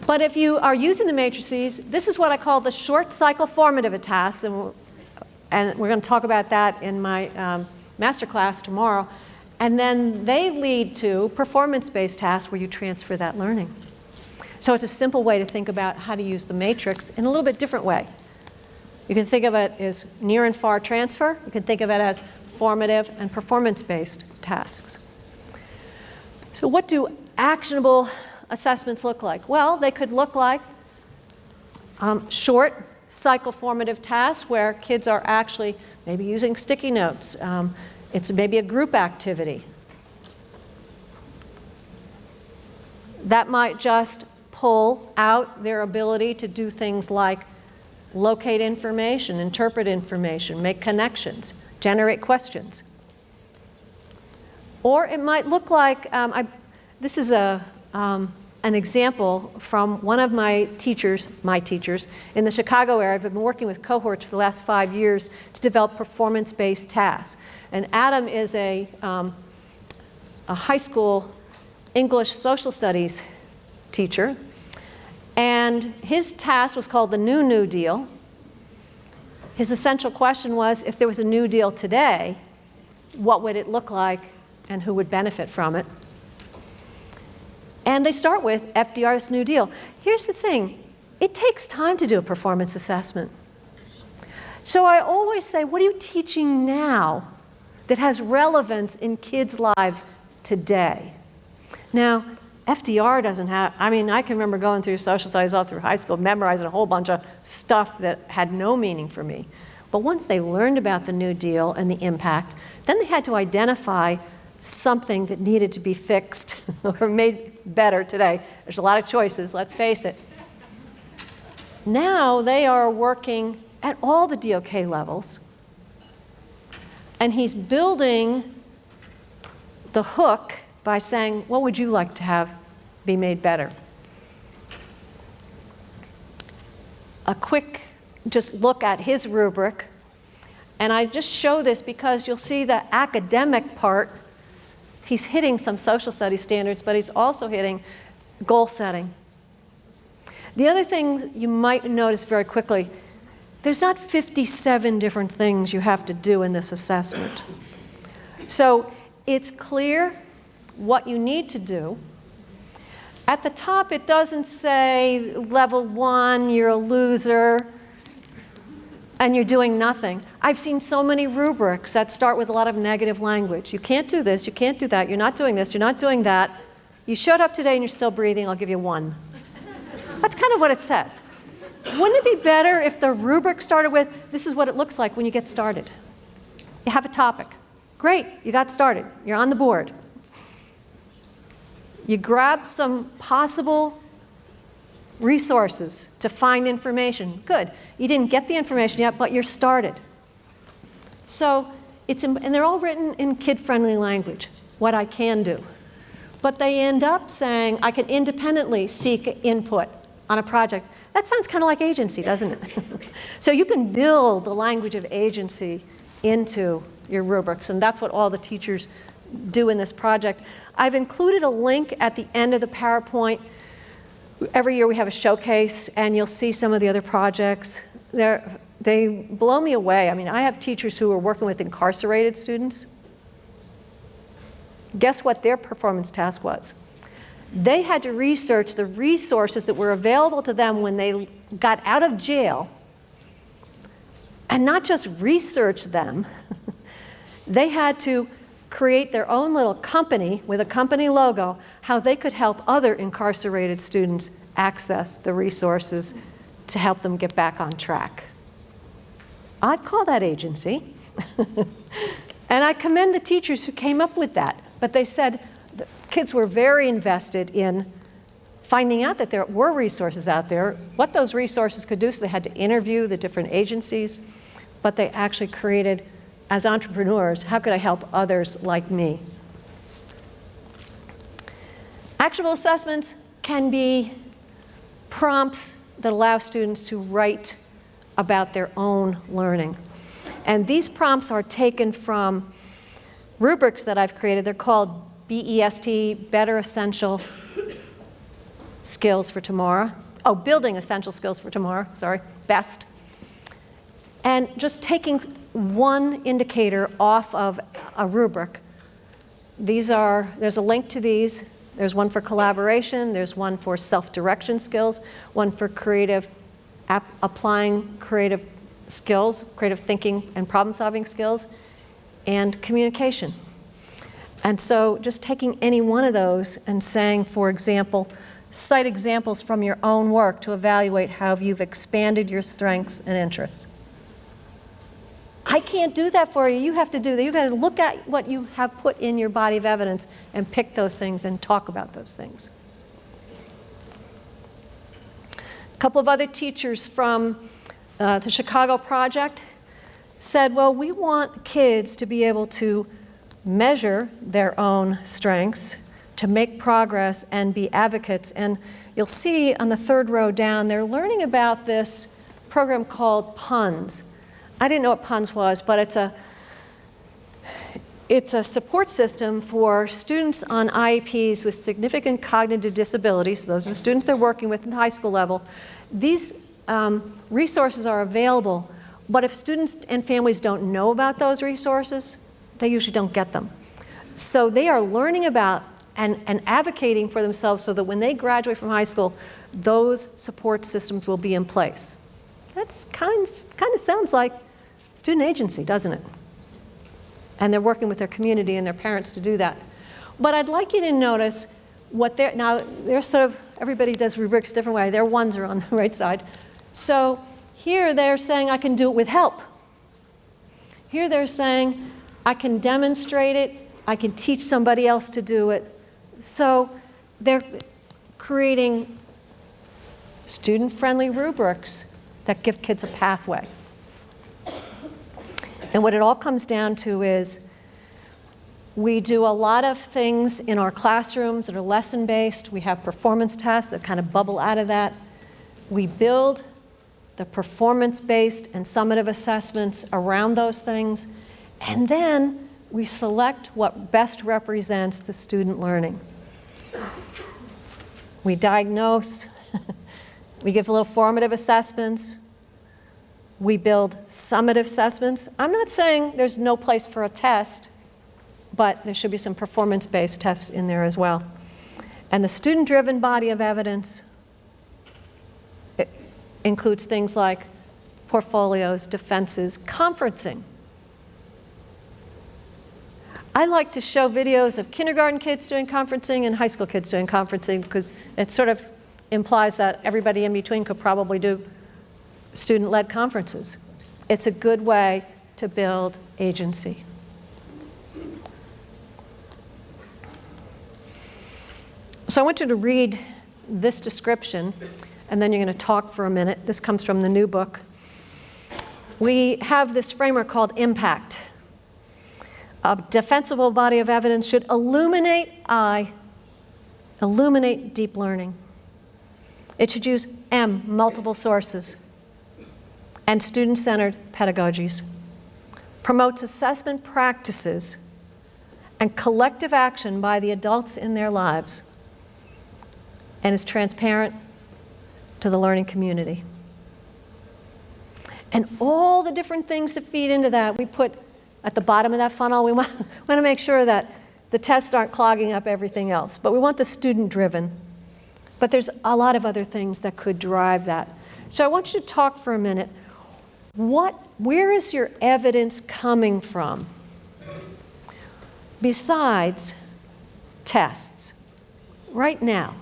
But if you are using the matrices, this is what I call the short cycle formative tasks, and we're going to talk about that in my master class tomorrow. And then they lead to performance-based tasks where you transfer that learning. So it's a simple way to think about how to use the matrix in a little bit different way. You can think of it as near and far transfer. You can think of it as formative and performance-based tasks. So what do actionable assessments look like? Well, they could look like short psychoformative tasks where kids are actually maybe using sticky notes. It's maybe a group activity. That might just pull out their ability to do things like locate information, interpret information, make connections, generate questions. Or it might look like, this is an example from one of my teachers in the Chicago area. I've been working with cohorts for the last 5 years to develop performance-based tasks. And Adam is a high school English social studies teacher. And his task was called the New Deal. His essential question was, if there was a New Deal today, what would it look like and who would benefit from it? And they start with FDR's New Deal. Here's the thing, it takes time to do a performance assessment. So I always say, what are you teaching now that has relevance in kids' lives today? Now, FDR doesn't have, I can remember going through social studies all through high school, memorizing a whole bunch of stuff that had no meaning for me. But once they learned about the New Deal and the impact, then they had to identify something that needed to be fixed or made better today. There's a lot of choices, let's face it. Now they are working at all the DOK levels, and he's building the hook by saying, what would you like to have be made better? A quick just look at his rubric, and I just show this because you'll see the academic part. He's hitting some social studies standards, but he's also hitting goal setting. The other thing you might notice very quickly, there's not 57 different things you have to do in this assessment. So it's clear what you need to do. At the top, it doesn't say level 1, you're a loser, and you're doing nothing. I've seen so many rubrics that start with a lot of negative language. You can't do this, you can't do that, you're not doing this, you're not doing that. You showed up today and you're still breathing, I'll give you 1. That's kind of what it says. Wouldn't it be better if the rubric started with, this is what it looks like when you get started? You have a topic. Great, you got started, you're on the board. You grab some possible resources to find information. Good. You didn't get the information yet, but you're started. So and they're all written in kid-friendly language, what I can do. But they end up saying, I can independently seek input on a project. That sounds kind of like agency, doesn't it? So you can build the language of agency into your rubrics, and that's what all the teachers do in this project. I've included a link at the end of the PowerPoint. Every year we have a showcase, and you'll see some of the other projects. They blow me away. I have teachers who are working with incarcerated students. Guess what their performance task was? They had to research the resources that were available to them when they got out of jail, and not just research them. They had to create their own little company with a company logo, how they could help other incarcerated students access the resources to help them get back on track. I'd call that agency. And I commend the teachers who came up with that. But they said the kids were very invested in finding out that there were resources out there, what those resources could do, so they had to interview the different agencies, but they actually created, as entrepreneurs, how could I help others like me? Actionable assessments can be prompts that allow students to write about their own learning. And these prompts are taken from rubrics that I've created. They're called BEST, Better Essential Skills for Tomorrow. Oh, Building Essential Skills for Tomorrow, sorry, BEST. And just taking one indicator off of a rubric. There's a link to these. There's one for collaboration, there's one for self-direction skills, one for applying creative skills, creative thinking and problem-solving skills, and communication. And so just taking any one of those and saying, for example, Cite examples from your own work to evaluate how you've expanded your strengths and interests. I can't do that for you. You have to do that. You've got to look at what you have put in your body of evidence and pick those things and talk about those things. A couple of other teachers from the Chicago project said, well, we want kids to be able to measure their own strengths, to make progress and be advocates. And you'll see on the third row down, they're learning about this program called PUNS. I didn't know what PUNS was, but it's a support system for students on IEPs with significant cognitive disabilities. Those are the students they're working with at the high school level. These resources are available, but if students and families don't know about those resources, they usually don't get them. So they are learning about and advocating for themselves so that when they graduate from high school, those support systems will be in place. That's kind of sounds like student agency, doesn't it? And they're working with their community and their parents to do that. But I'd like you to notice what they're sort of, everybody does rubrics a different way. Their ones are on the right side. So here they're saying I can do it with help. Here they're saying I can demonstrate it, I can teach somebody else to do it. So they're creating student-friendly rubrics that give kids a pathway. And what it all comes down to is we do a lot of things in our classrooms that are lesson-based. We have performance tests that kind of bubble out of that. We build the performance-based and summative assessments around those things. And then we select what best represents the student learning. We diagnose, we give little formative assessments, we build summative assessments. I'm not saying there's no place for a test, but there should be some performance-based tests in there as well. And the student-driven body of evidence includes things like portfolios, defenses, conferencing. I like to show videos of kindergarten kids doing conferencing and high school kids doing conferencing because it sort of implies that everybody in between could probably do student-led conferences. It's a good way to build agency. So I want you to read this description, and then you're going to talk for a minute. This comes from the new book. We have this framework called impact. A defensible body of evidence should illuminate deep learning. It should use multiple sources, and student-centered pedagogies. Promotes assessment practices and collective action by the adults in their lives, and is transparent to the learning community. And all the different things that feed into that, we put at the bottom of that funnel. We want to make sure that the tests aren't clogging up everything else, but we want the student-driven. But there's a lot of other things that could drive that. So I want you to talk for a minute. Where is your evidence coming from? Besides tests, right now,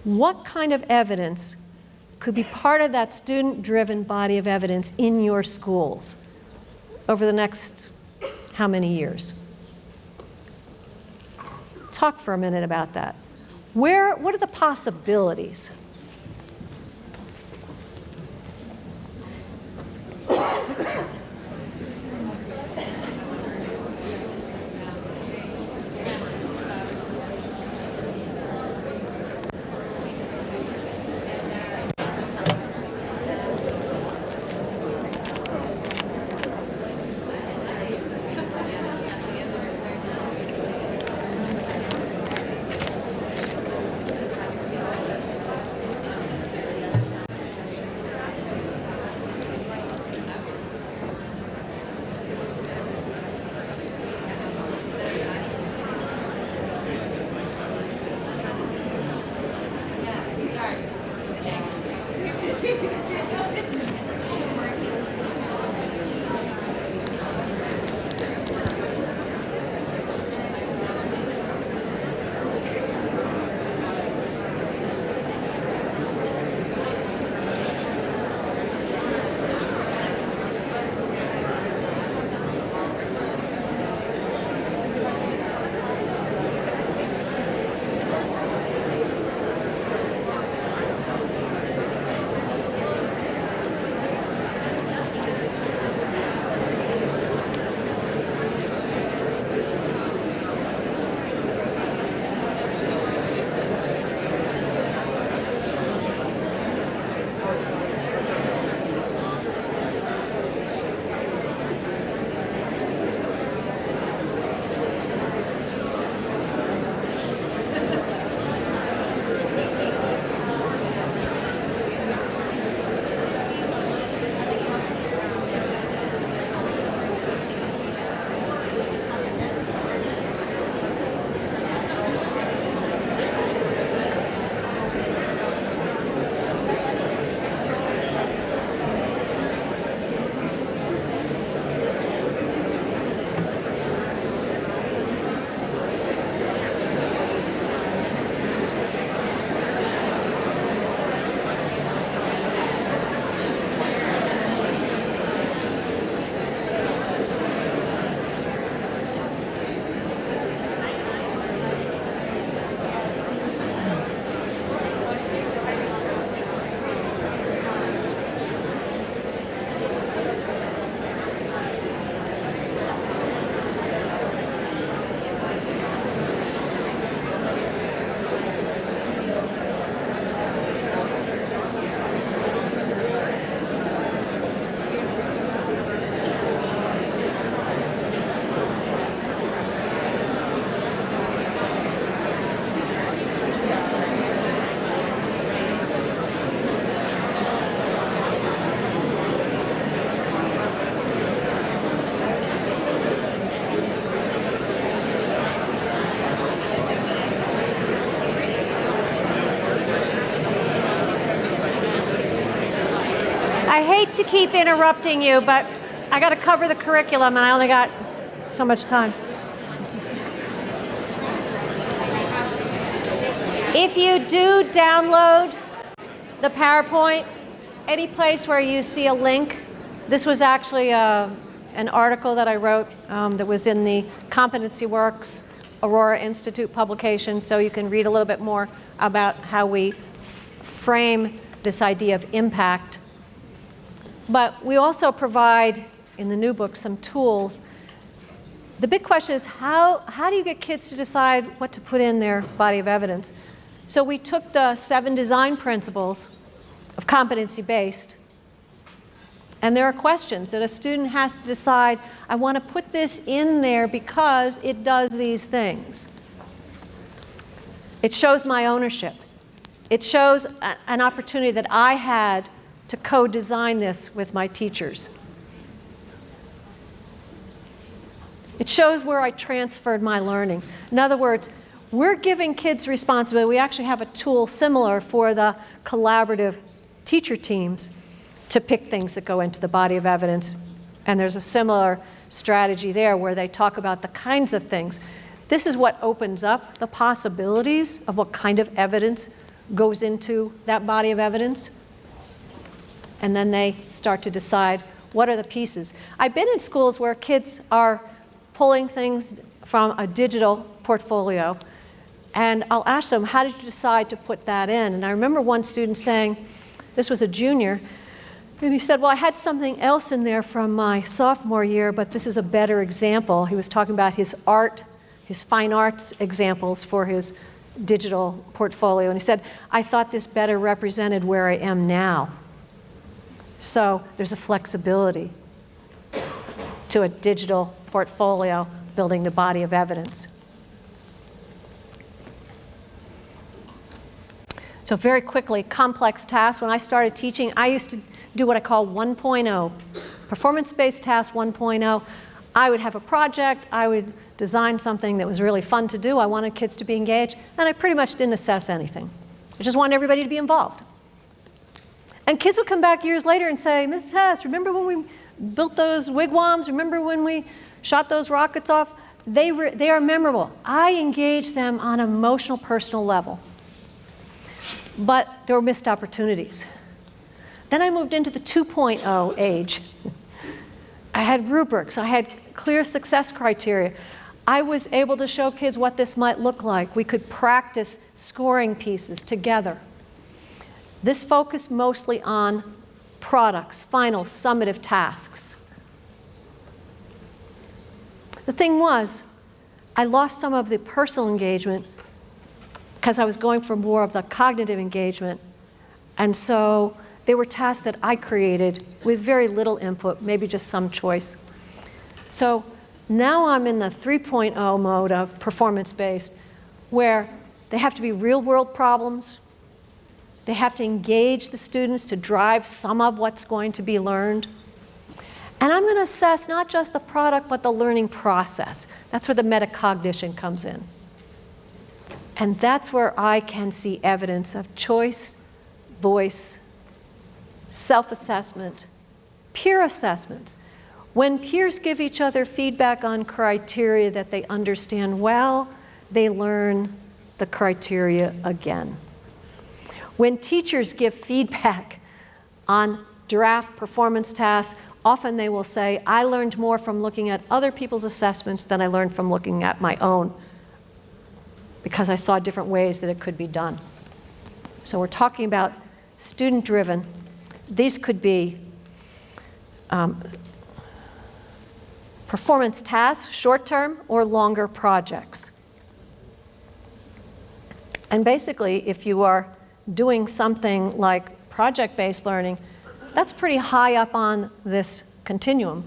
what kind of evidence could be part of that student-driven body of evidence in your schools over the next how many years? Talk for a minute about that. What are the possibilities? hate to keep interrupting you, but I got to cover the curriculum, and I only got so much time. If you do download the PowerPoint, any place where you see a link, this was actually an article that I wrote that was in the Competency Works Aurora Institute publication, so you can read a little bit more about how we frame this idea of impact. But we also provide, in the new book, some tools. The big question is how do you get kids to decide what to put in their body of evidence? So we took the 7 design principles of competency-based, and there are questions that a student has to decide, I want to put this in there because it does these things. It shows my ownership. It shows an opportunity that I had to co-design this with my teachers. It shows where I transferred my learning. In other words, we're giving kids responsibility. We actually have a tool similar for the collaborative teacher teams to pick things that go into the body of evidence. And there's a similar strategy there where they talk about the kinds of things. This is what opens up the possibilities of what kind of evidence goes into that body of evidence. And then they start to decide what are the pieces. I've been in schools where kids are pulling things from a digital portfolio, and I'll ask them, how did you decide to put that in? And I remember one student saying, this was a junior, and he said, well, I had something else in there from my sophomore year, but this is a better example. He was talking about his art, his fine arts examples for his digital portfolio. And he said, I thought this better represented where I am now. So there's a flexibility to a digital portfolio building the body of evidence. So very quickly, complex tasks. When I started teaching, I used to do what I call 1.0, performance-based task 1.0. I would have a project, I would design something that was really fun to do. I wanted kids to be engaged, and I pretty much didn't assess anything. I just wanted everybody to be involved. And kids would come back years later and say, Mrs. Hess, remember when we built those wigwams? Remember when we shot those rockets off? They are memorable. I engaged them on an emotional, personal level. But there were missed opportunities. Then I moved into the 2.0 age. I had rubrics. I had clear success criteria. I was able to show kids what this might look like. We could practice scoring pieces together. This focused mostly on products, final, summative tasks. The thing was, I lost some of the personal engagement because I was going for more of the cognitive engagement. And so they were tasks that I created with very little input, maybe just some choice. So now I'm in the 3.0 mode of performance-based, where they have to be real-world problems. They have to engage the students to drive some of what's going to be learned. And I'm going to assess not just the product, but the learning process. That's where the metacognition comes in. And that's where I can see evidence of choice, voice, self-assessment, peer assessment. When peers give each other feedback on criteria that they understand well, they learn the criteria again. When teachers give feedback on draft performance tasks, often they will say, I learned more from looking at other people's assessments than I learned from looking at my own, because I saw different ways that it could be done. So we're talking about student-driven. These could be performance tasks, short-term or longer projects. And basically, if you are doing something like project-based learning, that's pretty high up on this continuum.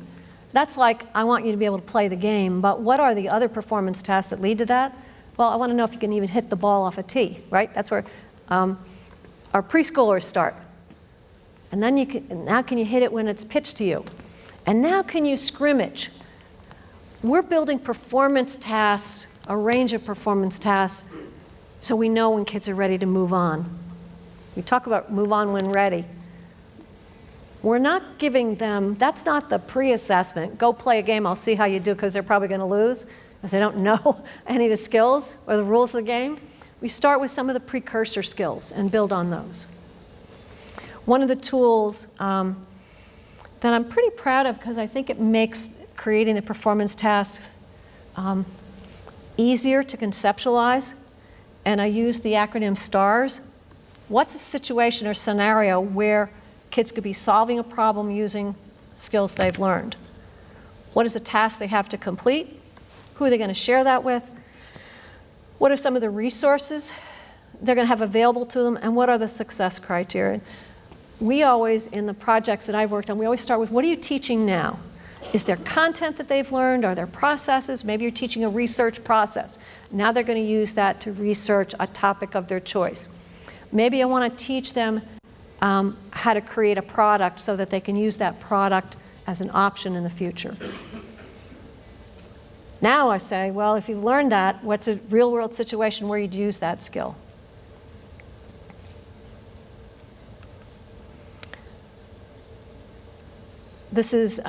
That's like, I want you to be able to play the game, but what are the other performance tasks that lead to that? Well, I want to know if you can even hit the ball off a tee, right? That's where our preschoolers start. And then now can you hit it when it's pitched to you? And now can you scrimmage? We're building performance tasks, a range of performance tasks, so we know when kids are ready to move on. We talk about move on when ready. We're not giving them, that's not the pre-assessment. Go play a game, I'll see how you do, because they're probably going to lose, because they don't know any of the skills or the rules of the game. We start with some of the precursor skills and build on those. One of the tools that I'm pretty proud of, because I think it makes creating the performance task easier to conceptualize, and I use the acronym STARS. What's a situation or scenario where kids could be solving a problem using skills they've learned? What is a task they have to complete? Who are they going to share that with? What are some of the resources they're going to have available to them? And what are the success criteria? We always, in the projects that I've worked on, we always start with, what are you teaching now? Is there content that they've learned? Are there processes? Maybe you're teaching a research process. Now they're going to use that to research a topic of their choice. Maybe I want to teach them how to create a product so that they can use that product as an option in the future. Now I say, well, if you've learned that, what's a real-world situation where you'd use that skill? This is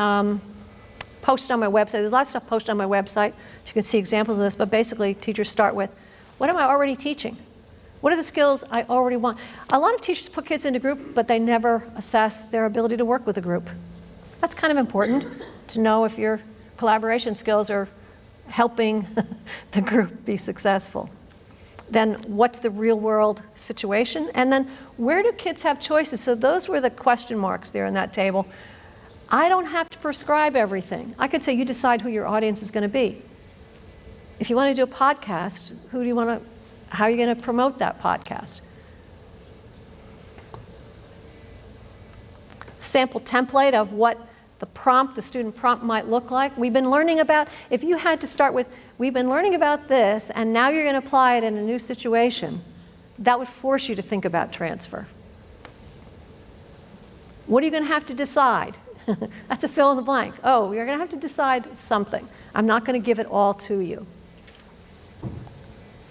posted on my website. There's a lot of stuff posted on my website. You can see examples of this, but basically teachers start with, what am I already teaching? What are the skills I already want? A lot of teachers put kids into group, but they never assess their ability to work with a group. That's kind of important to know if your collaboration skills are helping the group be successful. Then what's the real world situation? And then where do kids have choices? So those were the question marks there in that table. I don't have to prescribe everything. I could say you decide who your audience is going to be. If you want to do a podcast, who do you want to, how are you going to promote that podcast? Sample template of what the prompt, the student prompt might look like. We've been learning about, if you had to start with, we've been learning about this, and now you're going to apply it in a new situation, that would force you to think about transfer. What are you going to have to decide? That's a fill in the blank. Oh, you're going to have to decide something. I'm not going to give it all to you.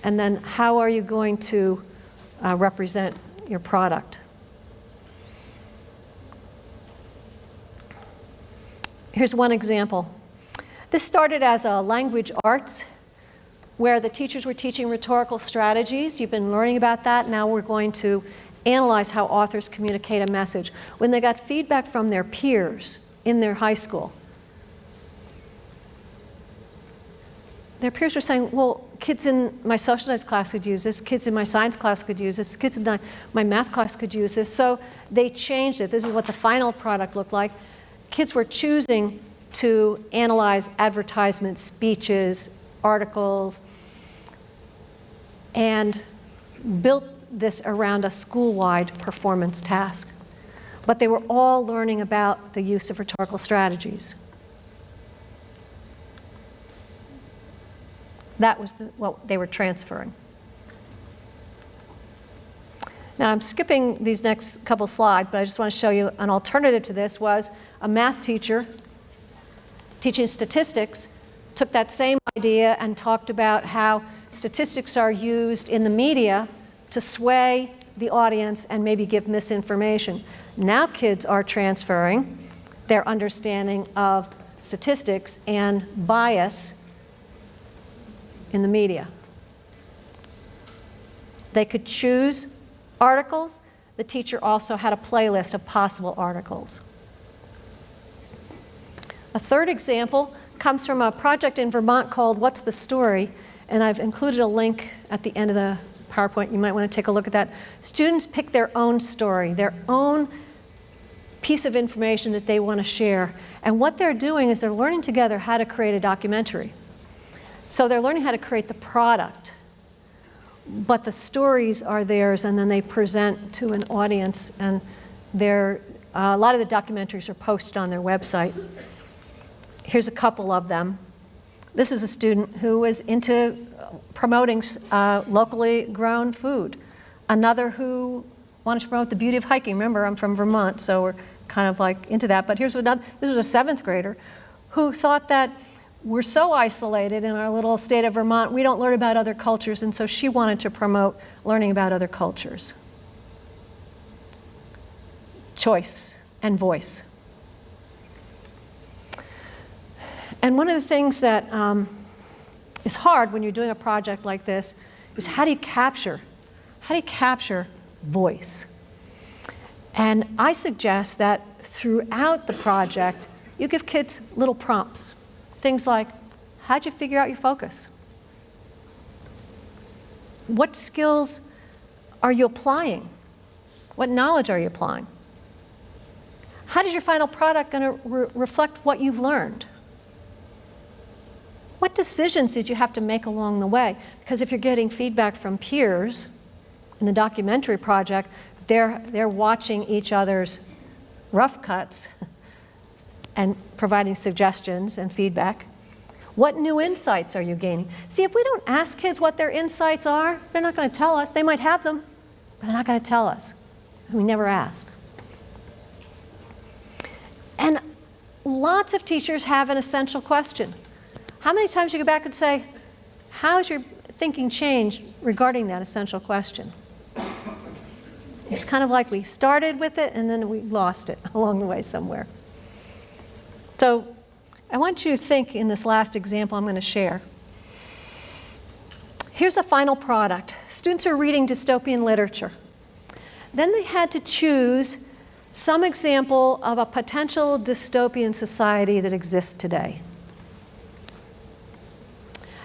And then how are you going to represent your product? Here's one example. This started as a language arts where the teachers were teaching rhetorical strategies. You've been learning about that. Now we're going to analyze how authors communicate a message. When they got feedback from their peers in their high school, their peers were saying, well, kids in my social studies class could use this, kids in my science class could use this, kids in my math class could use this. So they changed it. This is what the final product looked like. Kids were choosing to analyze advertisements, speeches, articles, and built this around a school-wide performance task. But they were all learning about the use of rhetorical strategies. That was what they were transferring. Now I'm skipping these next couple slides, but I just want to show you an alternative to this was a math teacher teaching statistics took that same idea and talked about how statistics are used in the media to sway the audience and maybe give misinformation. Now kids are transferring their understanding of statistics and bias in the media. They could choose articles. The teacher also had a playlist of possible articles. A third example comes from a project in Vermont called What's the Story? And I've included a link at the end of the PowerPoint. You might want to take a look at that. Students pick their own story, their own piece of information that they want to share. And what they're doing is they're learning together how to create a documentary. So they're learning how to create the product, but the stories are theirs, and then they present to an audience, and a lot of the documentaries are posted on their website. Here's a couple of them. This is a student who was into promoting locally grown food. Another who wanted to promote the beauty of hiking. Remember, I'm from Vermont, so we're kind of like into that. But here's another, this was a 7th grader who thought that we're so isolated in our little state of Vermont, we don't learn about other cultures, and so she wanted to promote learning about other cultures. Choice. and voice. And one of the things that is hard when you're doing a project like this is how do you capture voice? And I suggest that throughout the project, you give kids little prompts. Things like, how'd you figure out your focus? What skills are you applying? What knowledge are you applying? How does your final product going to reflect what you've learned? What decisions did you have to make along the way? Because if you're getting feedback from peers in a documentary project, they're watching each other's rough cuts and providing suggestions and feedback. What new insights are you gaining? See, if we don't ask kids what their insights are, they're not going to tell us. They might have them, but they're not going to tell us. We never asked. And lots of teachers have an essential question. How many times you go back and say, how's your thinking changed regarding that essential question? It's kind of like we started with it and then we lost it along the way somewhere. So I want you to think in this last example I'm going to share. Here's a final product. Students are reading dystopian literature. Then they had to choose some example of a potential dystopian society that exists today.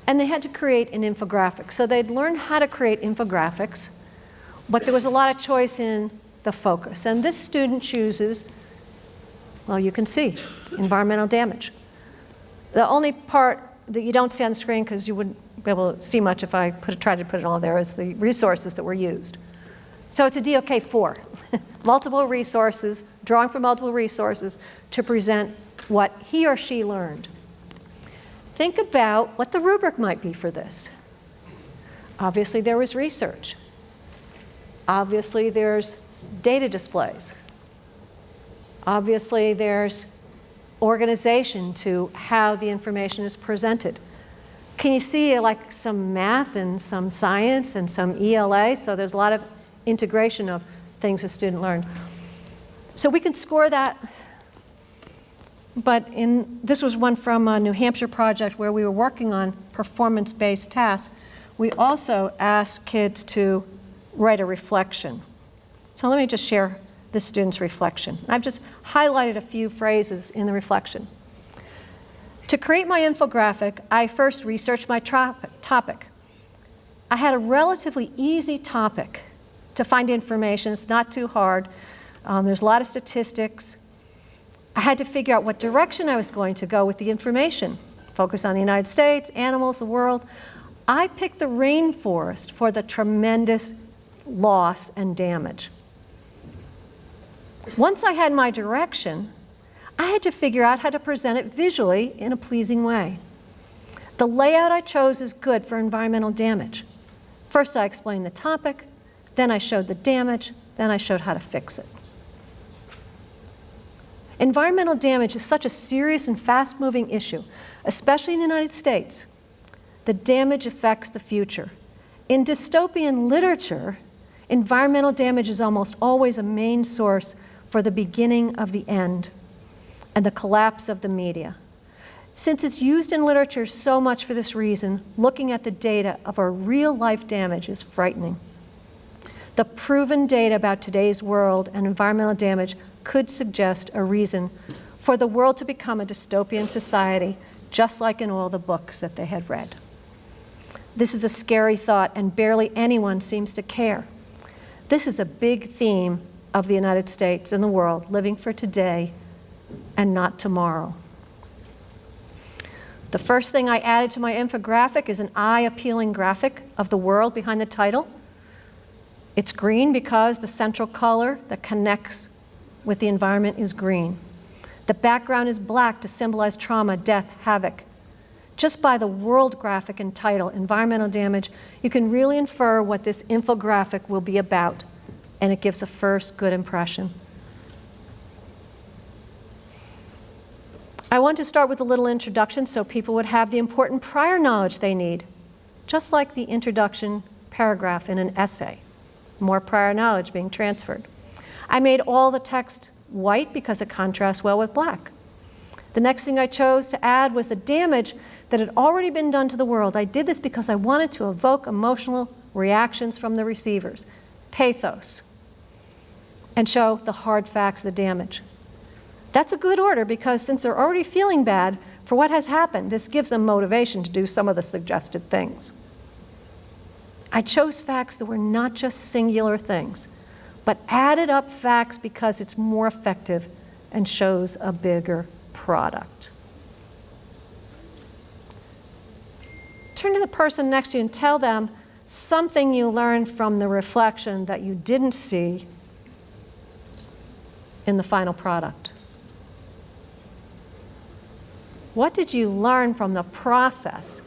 And they had to create an infographic. So they'd learn how to create infographics, but there was a lot of choice in the focus. And this student chooses, well, you can see, environmental damage. The only part that you don't see on the screen, because you wouldn't be able to see much if I tried to put it all there, is the resources that were used. So it's a DOK 4, multiple resources, drawing from multiple resources to present what he or she learned. Think about what the rubric might be for this. Obviously, there was research. Obviously, there's data displays. Obviously, there's organization to how the information is presented. Can you see like some math and some science and some ELA? So there's a lot of integration of things a student learned. So we can score that. But this was one from a New Hampshire project where we were working on performance-based tasks. We also asked kids to write a reflection. So let me just share this student's reflection. I've just highlighted a few phrases in the reflection. To create my infographic, I first researched my topic. I had a relatively easy topic to find information. It's not too hard. There's a lot of statistics. I had to figure out what direction I was going to go with the information. Focus on the United States, animals, the world. I picked the rainforest for the tremendous loss and damage. Once I had my direction, I had to figure out how to present it visually in a pleasing way. The layout I chose is good for environmental damage. First I explained the topic, then I showed the damage, then I showed how to fix it. Environmental damage is such a serious and fast-moving issue, especially in the United States. The damage affects the future. In dystopian literature, environmental damage is almost always a main source for the beginning of the end and the collapse of the media. Since it's used in literature so much for this reason, looking at the data of our real-life damage is frightening. The proven data about today's world and environmental damage could suggest a reason for the world to become a dystopian society, just like in all the books that they had read. This is a scary thought, and barely anyone seems to care. This is a big theme of the United States and the world, living for today and not tomorrow. The first thing I added to my infographic is an eye-appealing graphic of the world behind the title. It's green because the central color that connects with the environment is green. The background is black to symbolize trauma, death, havoc. Just by the world graphic and title, environmental damage, you can really infer what this infographic will be about, and it gives a first good impression. I want to start with a little introduction so people would have the important prior knowledge they need, just like the introduction paragraph in an essay, more prior knowledge being transferred. I made all the text white because it contrasts well with black. The next thing I chose to add was the damage that had already been done to the world. I did this because I wanted to evoke emotional reactions from the receivers, pathos, and show the hard facts of the damage. That's a good order because since they're already feeling bad for what has happened, this gives them motivation to do some of the suggested things. I chose facts that were not just singular things, but added up facts because it's more effective and shows a bigger product. Turn to the person next to you and tell them something you learned from the reflection that you didn't see in the final product. What did you learn from the process?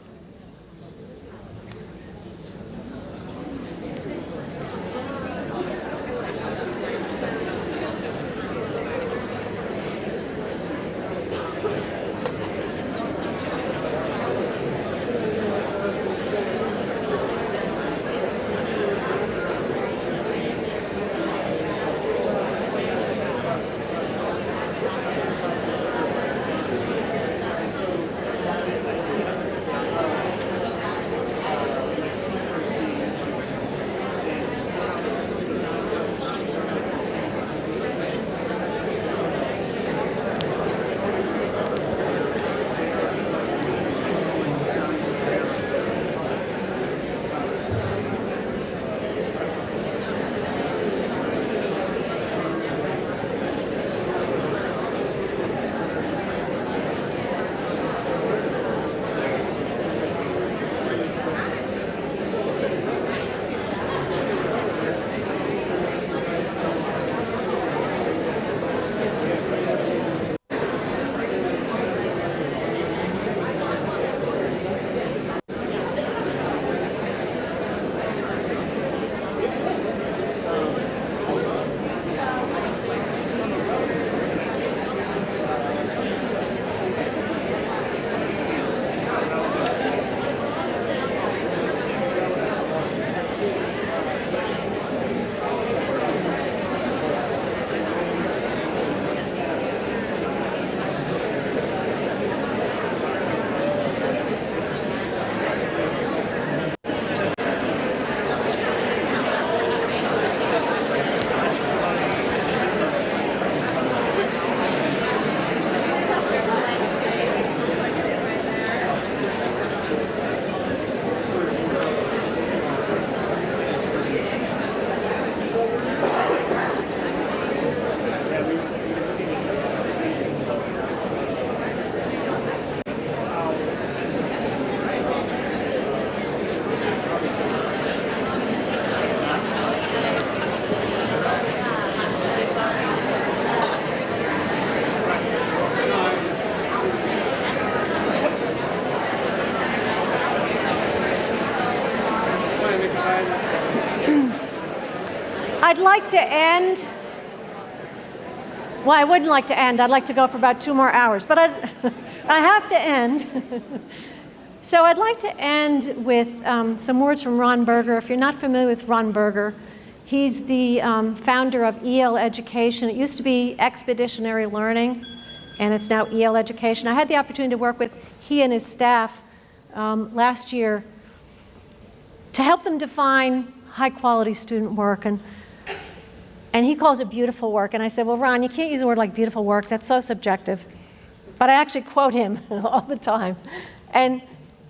I'd like to end, well, I wouldn't like to end. I'd like to go for about 2 more hours, but I have to end. So I'd like to end with some words from Ron Berger. If you're not familiar with Ron Berger, he's the founder of EL Education. It used to be Expeditionary Learning, and it's now EL Education. I had the opportunity to work with he and his staff last year to help them define high-quality student work. And he calls it beautiful work. And I said, well, Ron, you can't use a word like beautiful work. That's so subjective. But I actually quote him all the time. And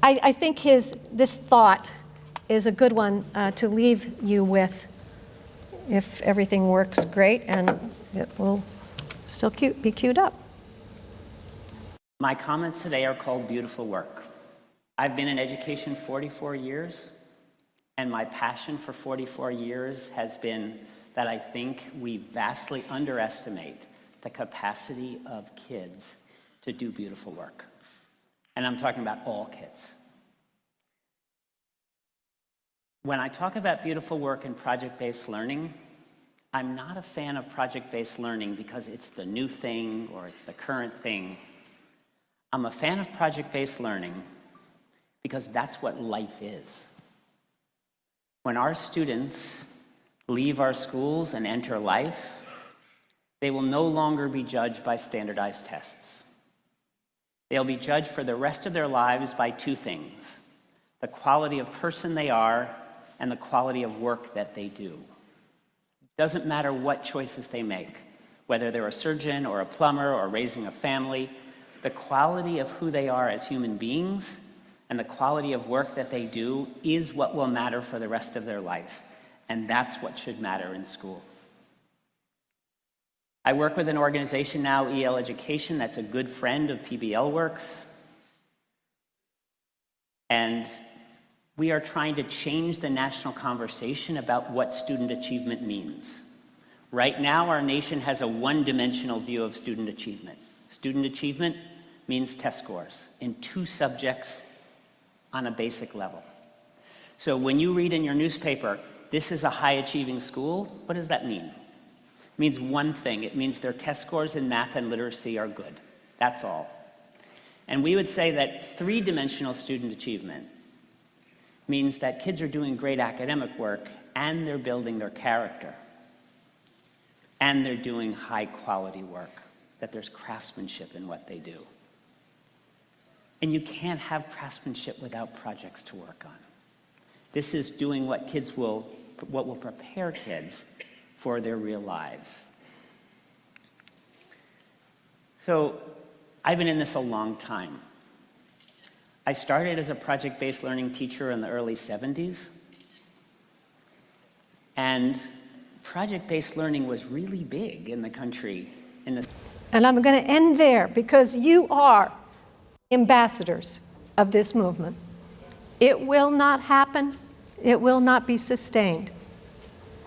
I think this thought is a good one to leave you with if everything works great, and it will still be queued up. My comments today are called Beautiful Work. I've been in education 44 years, and my passion for 44 years has been that I think we vastly underestimate the capacity of kids to do beautiful work. And I'm talking about all kids. When I talk about beautiful work and project-based learning, I'm not a fan of project-based learning because it's the new thing or it's the current thing. I'm a fan of project-based learning because that's what life is. When our students leave our schools and enter life, They will no longer be judged by standardized tests. They'll be judged for the rest of their lives by two things: the quality of person they are and the quality of work that they do. It doesn't matter what choices they make, whether they're a surgeon or a plumber or raising a family, the quality of who they are as human beings and the quality of work that they do is what will matter for the rest of their life. And that's what should matter in schools. I work with an organization now, EL Education, that's a good friend of PBL Works. And we are trying to change the national conversation about what student achievement means. Right now, our nation has a one-dimensional view of student achievement. Student achievement means test scores in 2 subjects on a basic level. So when you read in your newspaper, this is a high-achieving school, what does that mean? It means one thing. It means their test scores in math and literacy are good. That's all. And we would say that 3-dimensional student achievement means that kids are doing great academic work and they're building their character. And they're doing high-quality work, that there's craftsmanship in what they do. And you can't have craftsmanship without projects to work on. This is doing what will prepare kids for their real lives. So I've been in this a long time. I started as a project-based learning teacher in the early 70s. And project-based learning was really big in the country. And I'm going to end there because you are ambassadors of this movement. It will not happen. It will not be sustained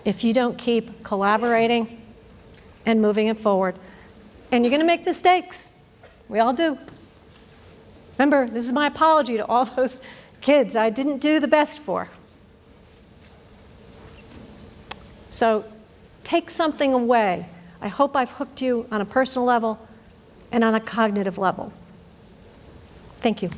if you don't keep collaborating and moving it forward. And you're going to make mistakes. We all do. Remember, this is my apology to all those kids I didn't do the best for. So take something away. I hope I've hooked you on a personal level and on a cognitive level. Thank you.